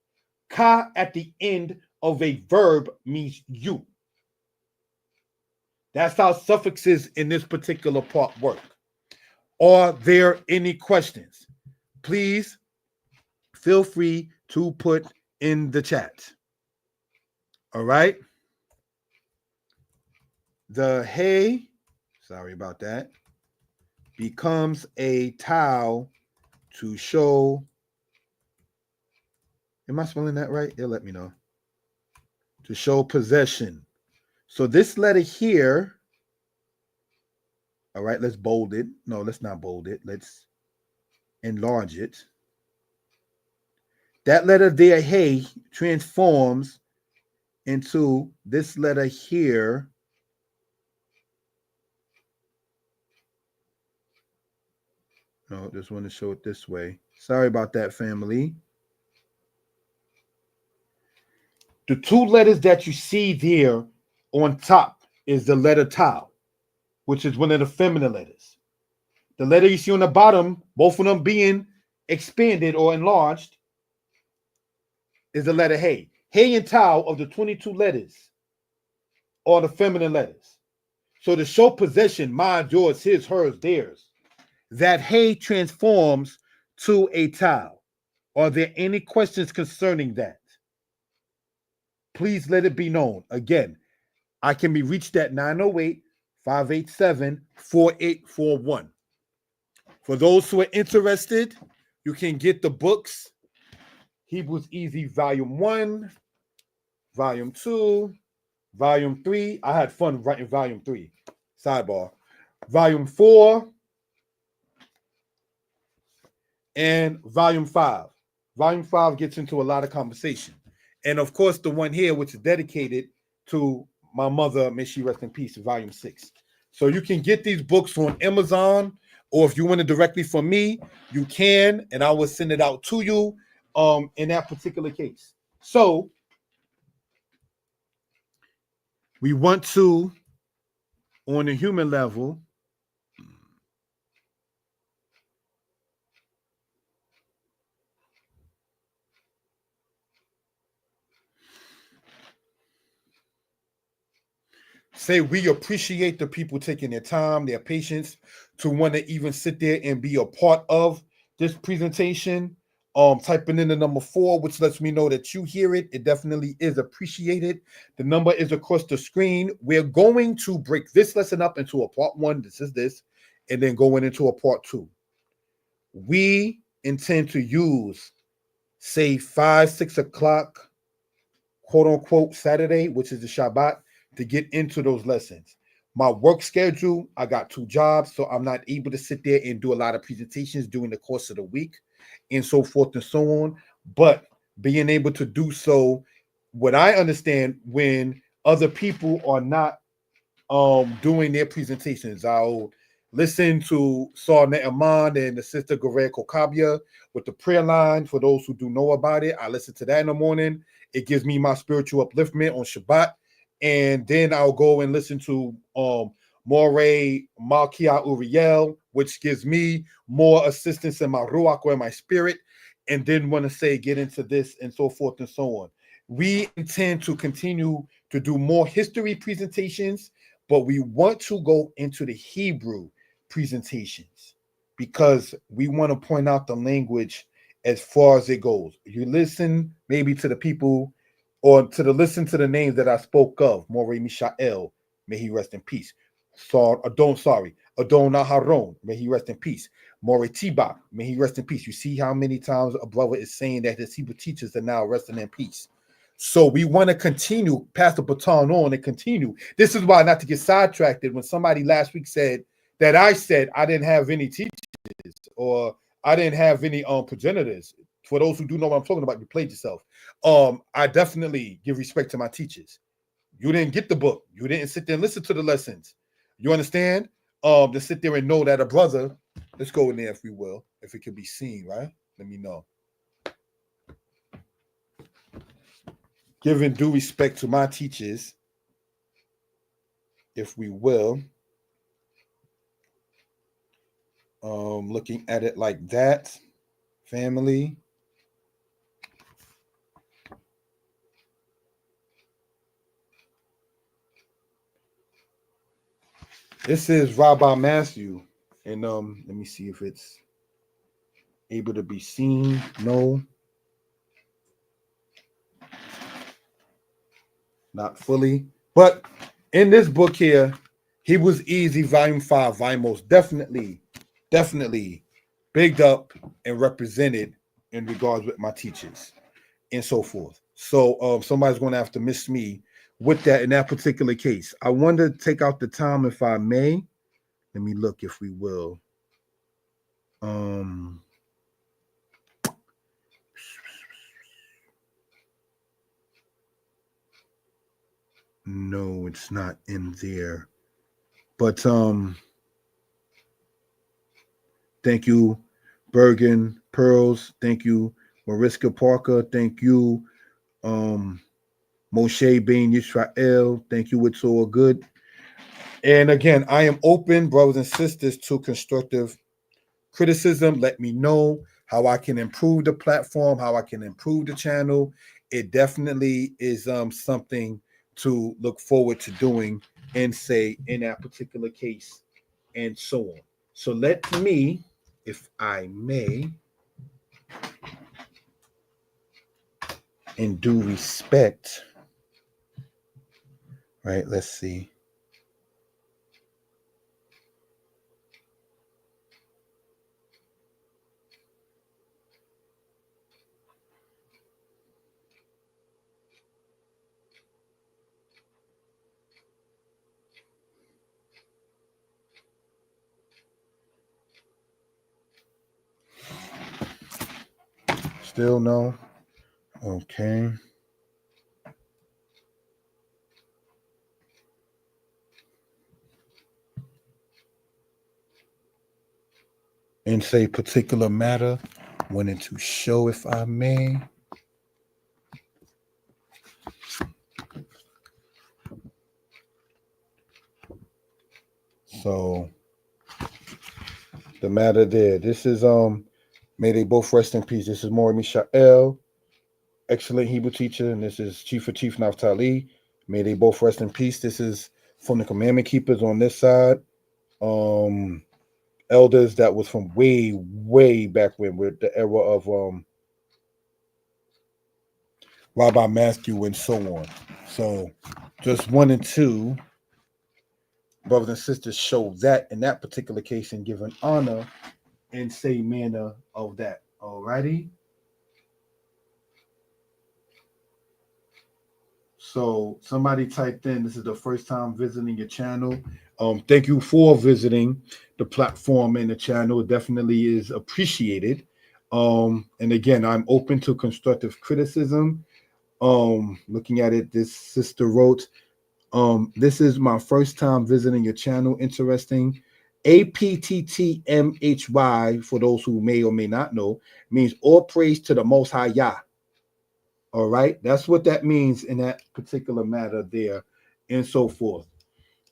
Ka at the end of a verb means you. That's how suffixes in this particular part work. Are there any questions? Please feel free to put in the chat. All right. The Hey, sorry about that, becomes a tau to show. Am I spelling that right? They'll let me know. To show possession. So this letter here, all right, let's bold it. No, let's not bold it. Let's enlarge it. That letter there, Hey, transforms into this letter here. No, just want to show it this way. Sorry about that, family. The two letters that you see there on top is the letter tau, which is one of the feminine letters. The letter you see on the bottom, both of them being expanded or enlarged, is the letter Hey. Hey and tau of the 22 letters are the feminine letters. So to show possession, mine, yours, his, hers, theirs, that Hey transforms to a tau. Are there any questions concerning that? Please let it be known. Again, I can be reached at 908-587-4841. For those who are interested, you can get the books, Hebrews Easy Volume 1, Volume 2, Volume 3. I had fun writing Volume 3. Sidebar. Volume 4 and Volume 5. Volume 5 gets into a lot of conversation. And of course, the one here, which is dedicated to my mother, may she rest in peace, Volume 6. So you can get these books on Amazon, or if you want it directly from me, you can, and I will send it out to you in that particular case. So we want to, on the human level, say we appreciate the people taking their time, their patience to want to even sit there and be a part of this presentation. Typing in the number 4, which lets me know that you hear it. It definitely is appreciated. The number is across the screen. We're going to break this lesson up into a part 1. This is this, and then going into a part 2. We intend to use, say, 5, 6 o'clock quote unquote Saturday, which is the Shabbat, to get into those lessons. My work schedule, I got 2 jobs, so I'm not able to sit there and do a lot of presentations during the course of the week and so forth and so on. But being able to do so, what I understand, when other people are not doing their presentations, I'll listen to Saw Ne'eman and the sister Gorea Kokabia with the prayer line. For those who do know about it, I listen to that in the morning. It gives me my spiritual upliftment on Shabbat. And then I'll go and listen to Moreh Malkia Uriel, which gives me more assistance in my ruach or in my spirit. And then want to say, get into this and so forth and so on. We intend to continue to do more history presentations, but we want to go into the Hebrew presentations because we want to point out the language as far as it goes. You listen maybe to the people or listen to the names that I spoke of. Moreh Mishael, may he rest in peace. Adon Aharon, may he rest in peace. Moreh Tibak, may he rest in peace. You see how many times a brother is saying that his Hebrew teachers are now resting in peace. So we want to continue, pass the baton on and continue. This is why, not to get sidetracked, when somebody last week said that I said I didn't have any teachers or I didn't have any progenitors. For those who do know what I'm talking about, you played yourself. I definitely give respect to my teachers. You didn't get the book. You didn't sit there and listen to the lessons. You understand? To sit there and know that a brother, let's go in there if we will, if it can be seen, right? Let me know. Giving due respect to my teachers, if we will. Looking at it like that, family. This is Rabbi Matthew, and let me see if it's able to be seen. No, not fully. But in this book here, he was easy, volume 5, volume definitely bigged up and represented in regards with my teachers and so forth. So somebody's going to have to miss me with that in that particular case. I want to take out the time, if I may. Let me look, if we will. No, it's not in there. But thank you, Bergen Pearls. Thank you, Mariska Parker. Thank you, Moshe Ben Yisrael. Thank you, it's all good. And again, I am open, brothers and sisters, to constructive criticism. Let me know how I can improve the platform, how I can improve the channel. It definitely is something to look forward to doing and say in that particular case and so on. So let me, if I may, in due respect, right? Let's see. Still no? Okay. And say particular matter, wanting to show, if I may. So the matter there. This is may they both rest in peace. This is Moreh Mishael, excellent Hebrew teacher, and this is Chief Naphtali. May they both rest in peace. This is from the Commandment Keepers on this side. Elders that was from way back when, with the era of Rabbi Matthew and so on. So just wanted to, brothers and sisters, show that in that particular case and give an honor and say manner of that. Alrighty. So somebody typed in, this is the first time visiting your channel. Thank you for visiting the platform and the channel. It definitely is appreciated. And again, I'm open to constructive criticism. Looking at it, this sister wrote, this is my first time visiting your channel. Interesting. APTTMHY, for those who may or may not know, means all praise to the Most High Yah. All right, that's what that means in that particular matter there, and so forth.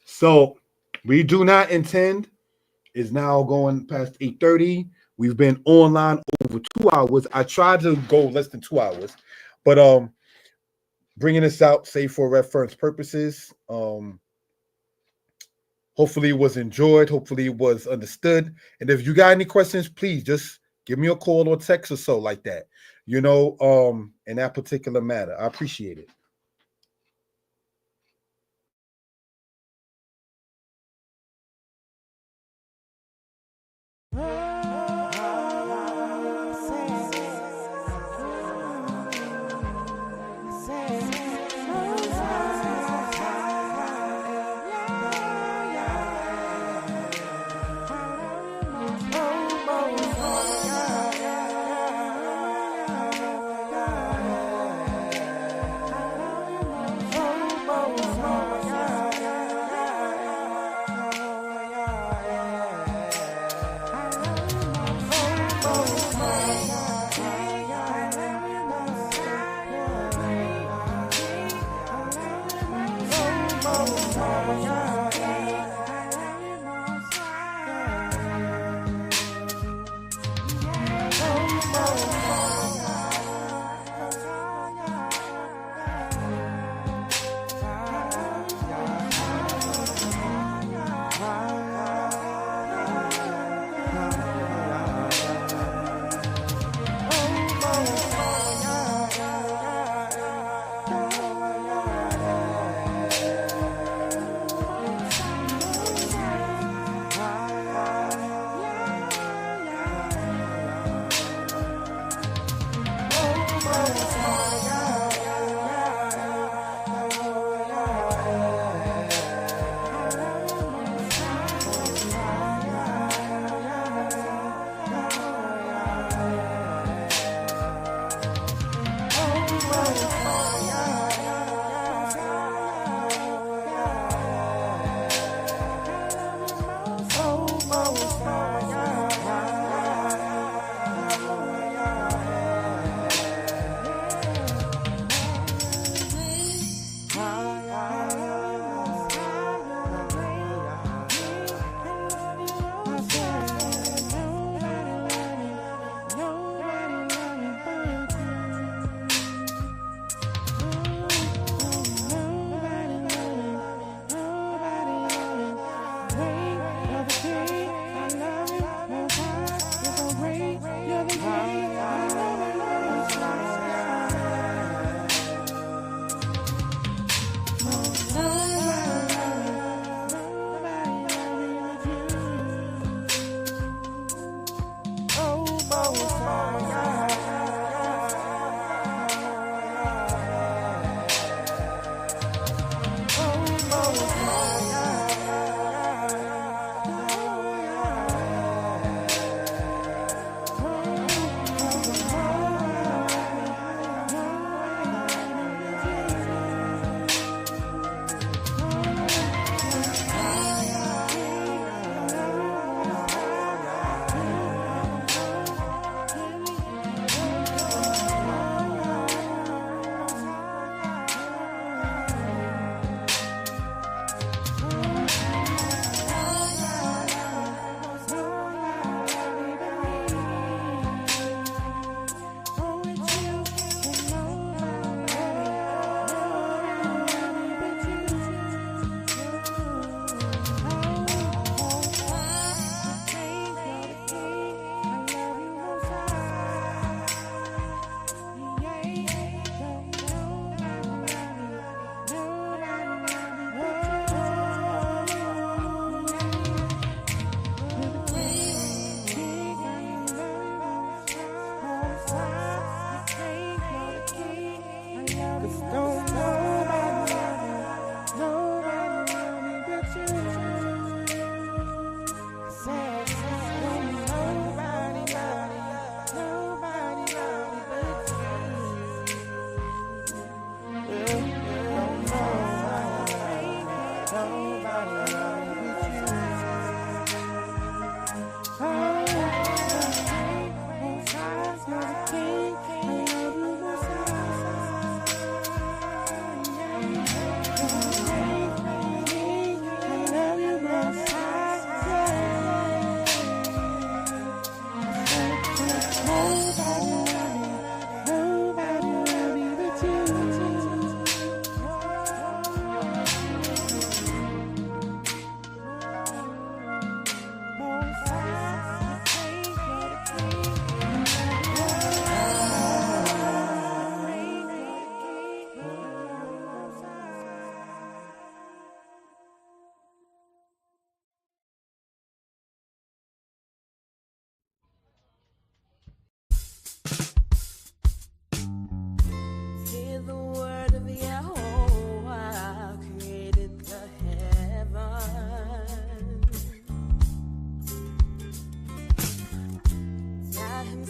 So we do not intend. It's now going past 8:30. We've been online over 2 hours. I tried to go less than 2 hours, but bringing this out, say for reference purposes. Hopefully it was enjoyed. Hopefully it was understood. And if you got any questions, please just give me a call or text or so like that. In that particular matter. I appreciate it.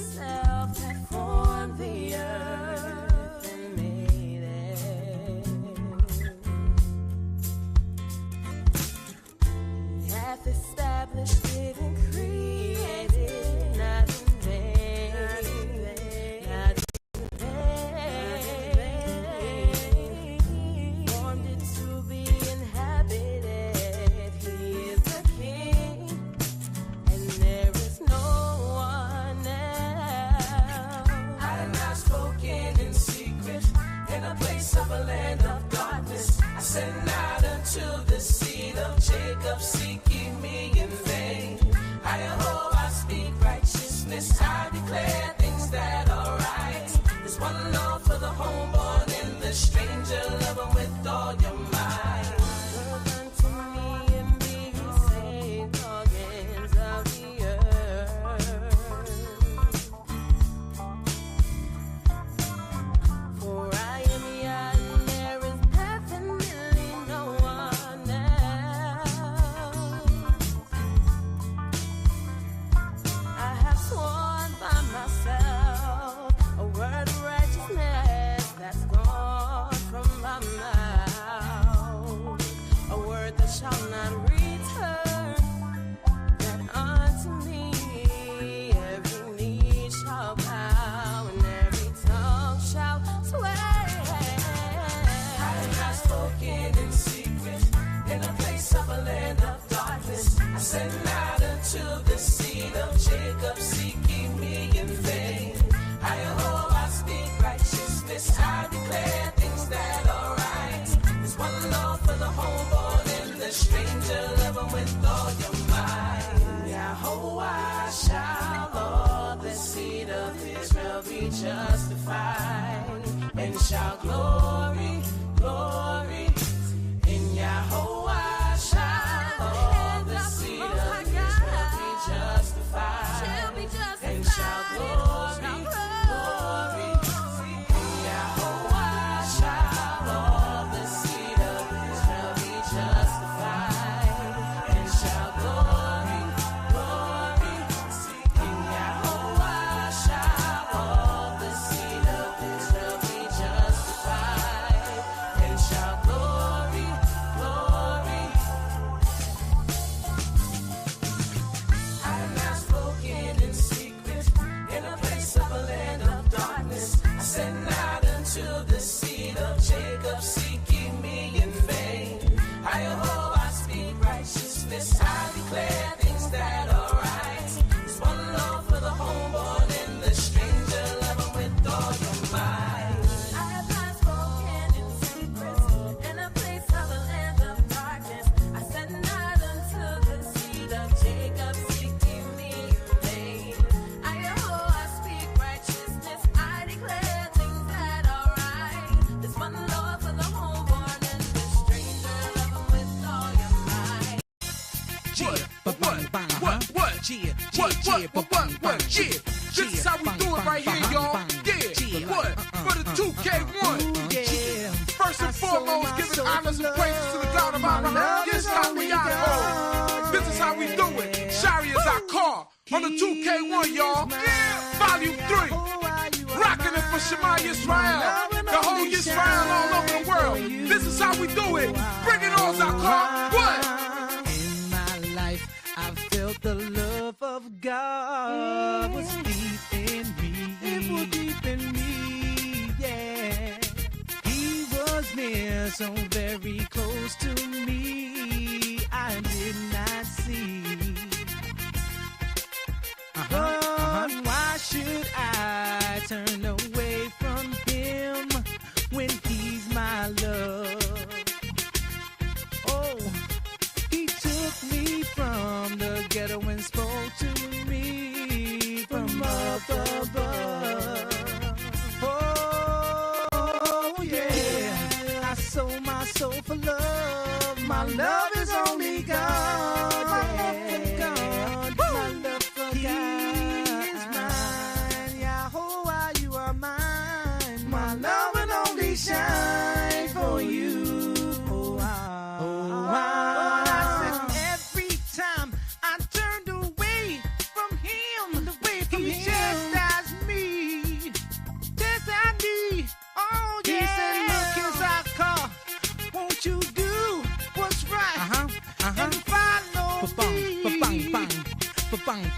himself that formed the earth and made it. He hath established it and created, not in vain, not in vain. Formed it to be inhabited. He is the King, and there is no one else. I have not spoken in secret, in a place of a land of darkness. I said not unto the seed of Jacob, seeking me in vain. I speak righteousness, I declare things that are right. There's one Lord for the homeborn and the stranger, love him with all your might. Look unto me and be ye saved, organs of the earth. For I am Yah, and there is definitely no one else. I have sworn by myself a word of righteousness that's gone from my mouth, a word that shall not return, that unto me every knee shall bow and every tongue shall swear. I have not spoken in secret, in a place of a land of darkness. I said not unto the seed of Jacob, seeking me in vain. I speak righteousness, I declare things that are right. There's one Lord for the homeborn and the stranger, love him with all your might. Yahweh shall all the seed of Israel be justified, and shall glory, glory in Yahweh shall all the seed of Israel be justified, and shall glory, glory in Yahweh shall all the seed of Israel be justified, and shall glory, glory in Yahweh shall all the seed of Israel be justified, and shall glory, glory. I have not spoken in secret, in a place of a land of darkness. I said not unto the seed of Jacob, seeking me in vain. I speak righteousness, I declare things that are right. There's one Lord for the homeborn and the stranger, love him with all your might. I have not spoken in secret, in a place of a land of darkness. I said not unto the seed of Jacob, seeking me in vain. I speak righteousness, I declare things that are right. There's one Lord for the homeborn and the stranger, love him with all your might. This is how we do it right here, y'all. Yeah, what? For the 2K1. First and foremost, giving honors and praises to the God of our lives. This is how we operate. This is how we do it. Shari is our car on the 2K1, y'all. Volume 3. Rocking it for Shema Yisrael. The whole Yisrael all over the world. This is how we do it. Bring it on, our car. What? In my life, I felt the love of God was deep in me. It was deep in me, yeah. He was near, so very close to me. I did not see. But why should I turn away from him when he's my love? Oh, he took me from the ghetto and spoke to me from up above. Oh, yeah, I sold my soul for love. My love is only God. My love for God. My love for God. He is mine. Yahweh, you are mine. My love will only shine for you. Every time I turned away from him, he just died.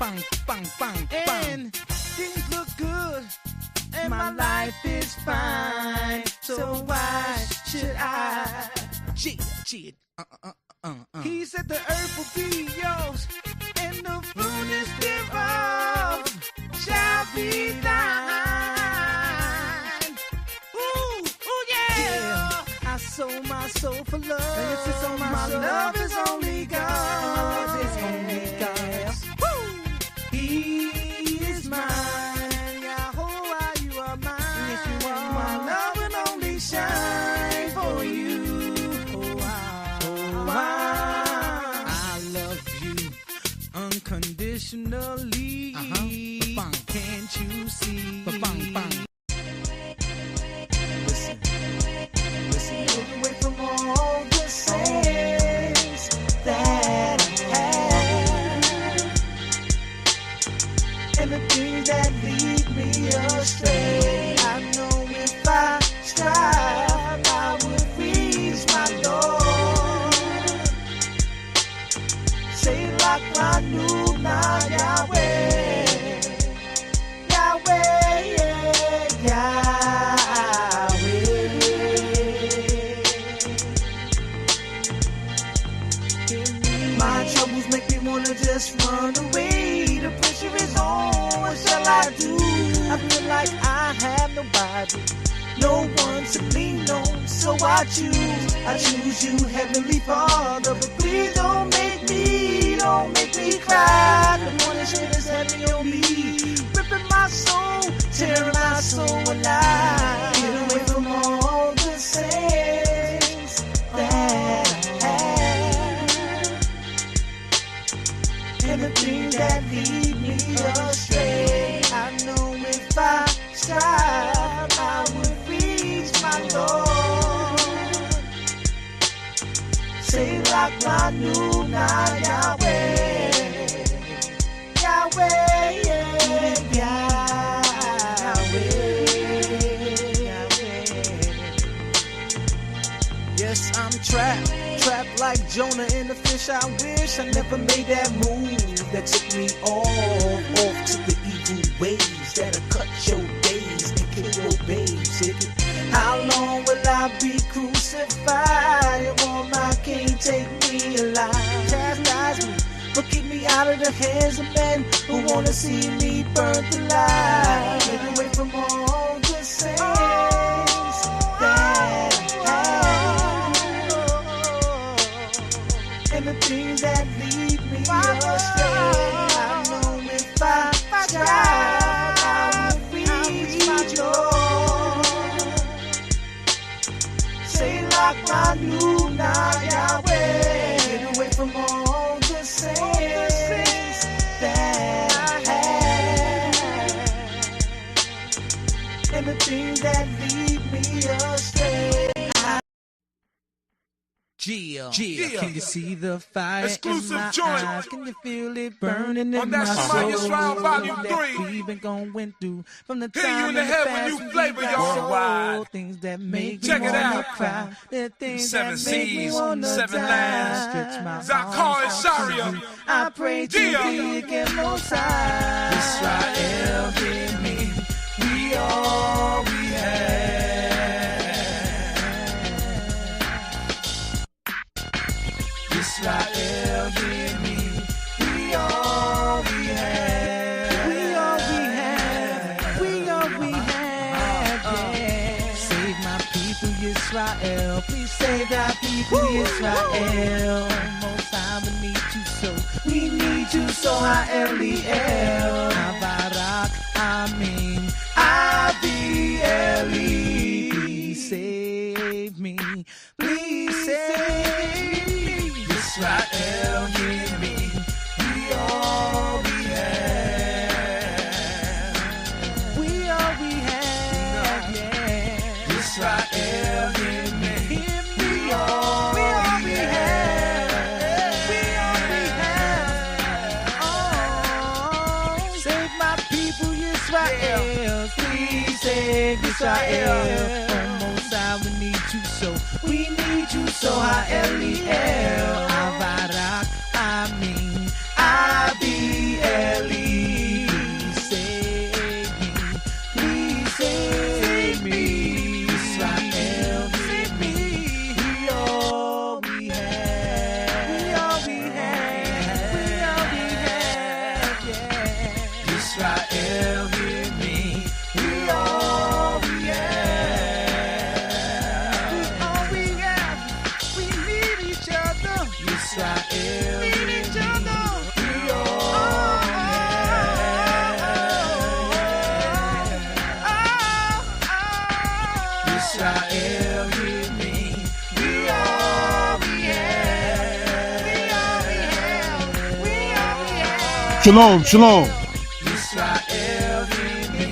bang, bang, bang, and things look good, and my life is fine. So why should I? Cheat. He said the earth will be yours, and the fullness thereof shall be thine. Ooh, yeah. I sold my soul for love. My love is only God. He is mine. Yahweh, you are mine. Yes, you are. My love will only shine for you. I love you unconditionally. Can't you see? Listen. Get away from all the sins that I have and the things that lead me astray. I know if I strive, I would reach my Lord. Say like my new now, Yahweh. My troubles make me wanna just run away. The pressure is on, what shall I do? I feel like I have nobody, no one to lean on. So I choose you, Heavenly Father. But please don't make me cry. The morning shade is heavy on me, ripping my soul, tearing my soul alive. Get away from all the sins that I have and the things that lead me astray. I know if I strive, I would reach my Lord. Say like my new now, Yahweh. Yes, I'm trapped like Jonah in the fish. I wish I never made that move that took me off to the evil ways that'll cut your days and kill your babes. How long will I be crucified? Your woman can't take me alive. Chastise me, but keep me out of the hands of men who wanna see me burnt alive. Get away from all the sins that I have and the things that lead me astray. I know if I strive, I will reach my Lord. Say like my new now, Yahweh. Get away from all the sins that I have and the things that lead me astray. Gia. Can you see the fire Exclusive in my joint. eyes? Can you feel it burning in my that soul? Science Round Volume That 3. we've been going through from the Hear time you in the head when you flavor, y'all. Worldwide. Things that make Check me it wanna out. cry. The things Seven that make me C's, wanna 7 die. lands. Stretch my Zakar and arms out to Sharia. you. I pray to Gia. thee again most high. Israel, hear me. We all we have. Israel, hear me. We all we have. We all we have. We all we have. Yeah. Save my people, Israel. Please save our people, Israel. Most high, we need you so. We need you so. Ha'eliel. Ha'barak. Amen. Abi-Eli. Please save me. Please save me. Israel, hear me. We all we have. We all we have. Yeah. Israel, hear me. We all we have. We all we have. Oh, save my people, Israel. Please save Israel. Almost high, we need you so. We need you so. Ha'eliel. Avarak. Amin. Abi-Eli. Israel, hear me. We all we have. We have. We need each other. Israel, Need each other. we all Israel, hear me. We all we have. Shalom, shalom. Israel, hear me.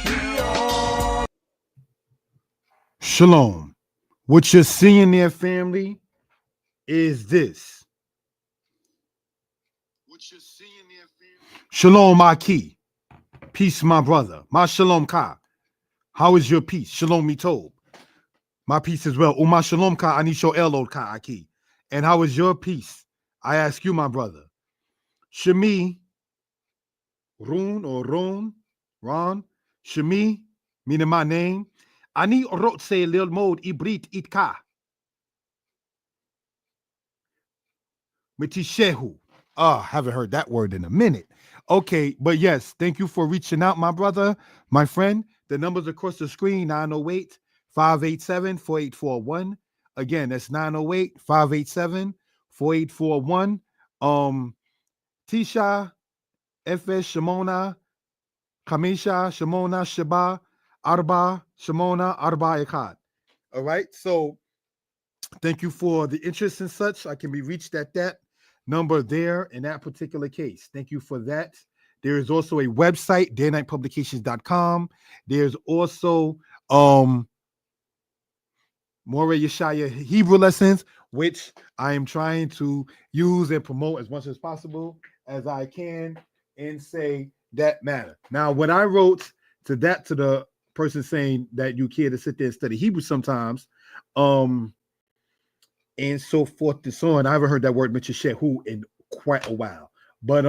We all. Shalom. What you're seeing there, family, is this. Shalom, Aki. Peace, my brother. My shalom ka. How is your peace? Shalom mitob. My peace as well. Uma shalom ka anisho elod ka Aki. And how is your peace? I ask you, my brother. Shemi, Run or Ron, Shemi, meaning my name. Ani rotse lil mod ibrit itka. Mitishehu. Haven't heard that word in a minute. Okay, but yes, thank you for reaching out, my brother, my friend. The numbers across the screen, 908-587-4841. Again, that's 908-587-4841. Tisha, Efes, Shimona, Kamisha, Shimona, Shaba, Arba, Shimona, Arba, Echad. All right, so thank you for the interest and such. I can be reached at that number there in that particular case. Thank you for that. There is also a website, daynightpublications.com. There's also More Yeshaya Hebrew lessons, which I am trying to use and promote as much as possible as I can and say that matter. Now, when I wrote to the person saying that you care to sit there and study Hebrew sometimes, and so forth and so on. I haven't heard that word mentioned shehu in quite a while. But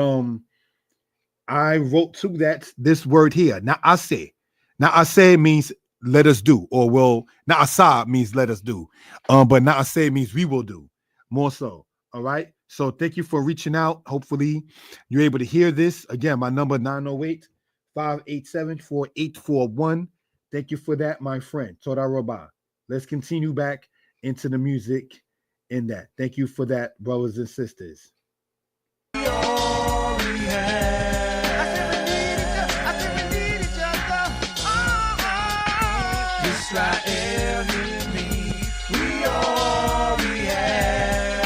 I wrote to this word here. Na'aseh. Na'aseh means let us do, or well, na'asah means let us do. But na'aseh means we will do. More so. All right. So thank you for reaching out. Hopefully you're able to hear this. Again, my number 908-587-4841. Thank you for that, my friend. Toda Rabah. Let's continue back into the music in that. Thank you for that, brothers and sisters. We all we have. Israel, hear me. We all we have.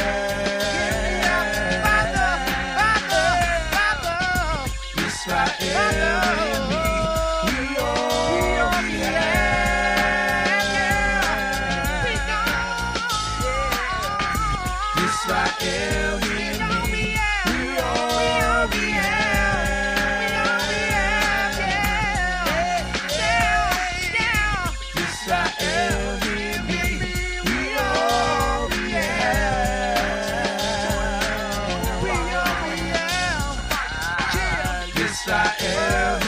Israel, hear me. We all we have. Israel, hear me. We all we have. Israel, hear me. We all we have. Israel, hear me.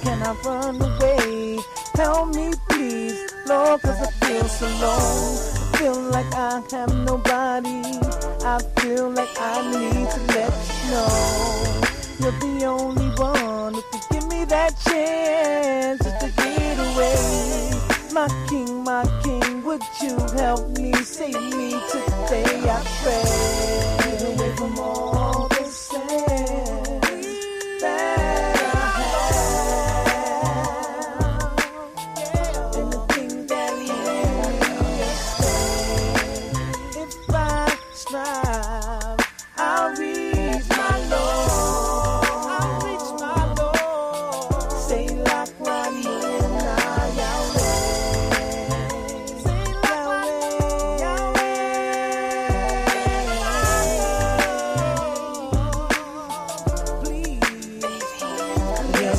Can I run away? Help me, please, Lord, 'cause I feel so alone. I feel like I have nobody. I feel like I need to let you know you're the only one who can give me that chance just to get away. My king, would you help me, save me today, I pray. Get away from all the sand.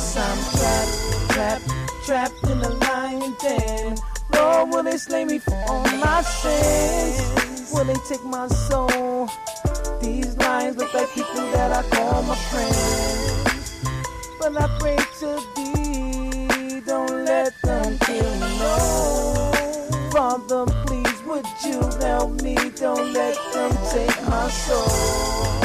'cause I'm trapped in a lying den. Lord, will they slay me for all my sins? Will they take my soul? These lions look like people that I call my friends. But I pray to thee, don't let them kill me, no. Father, please, would you help me? Don't let them take my soul.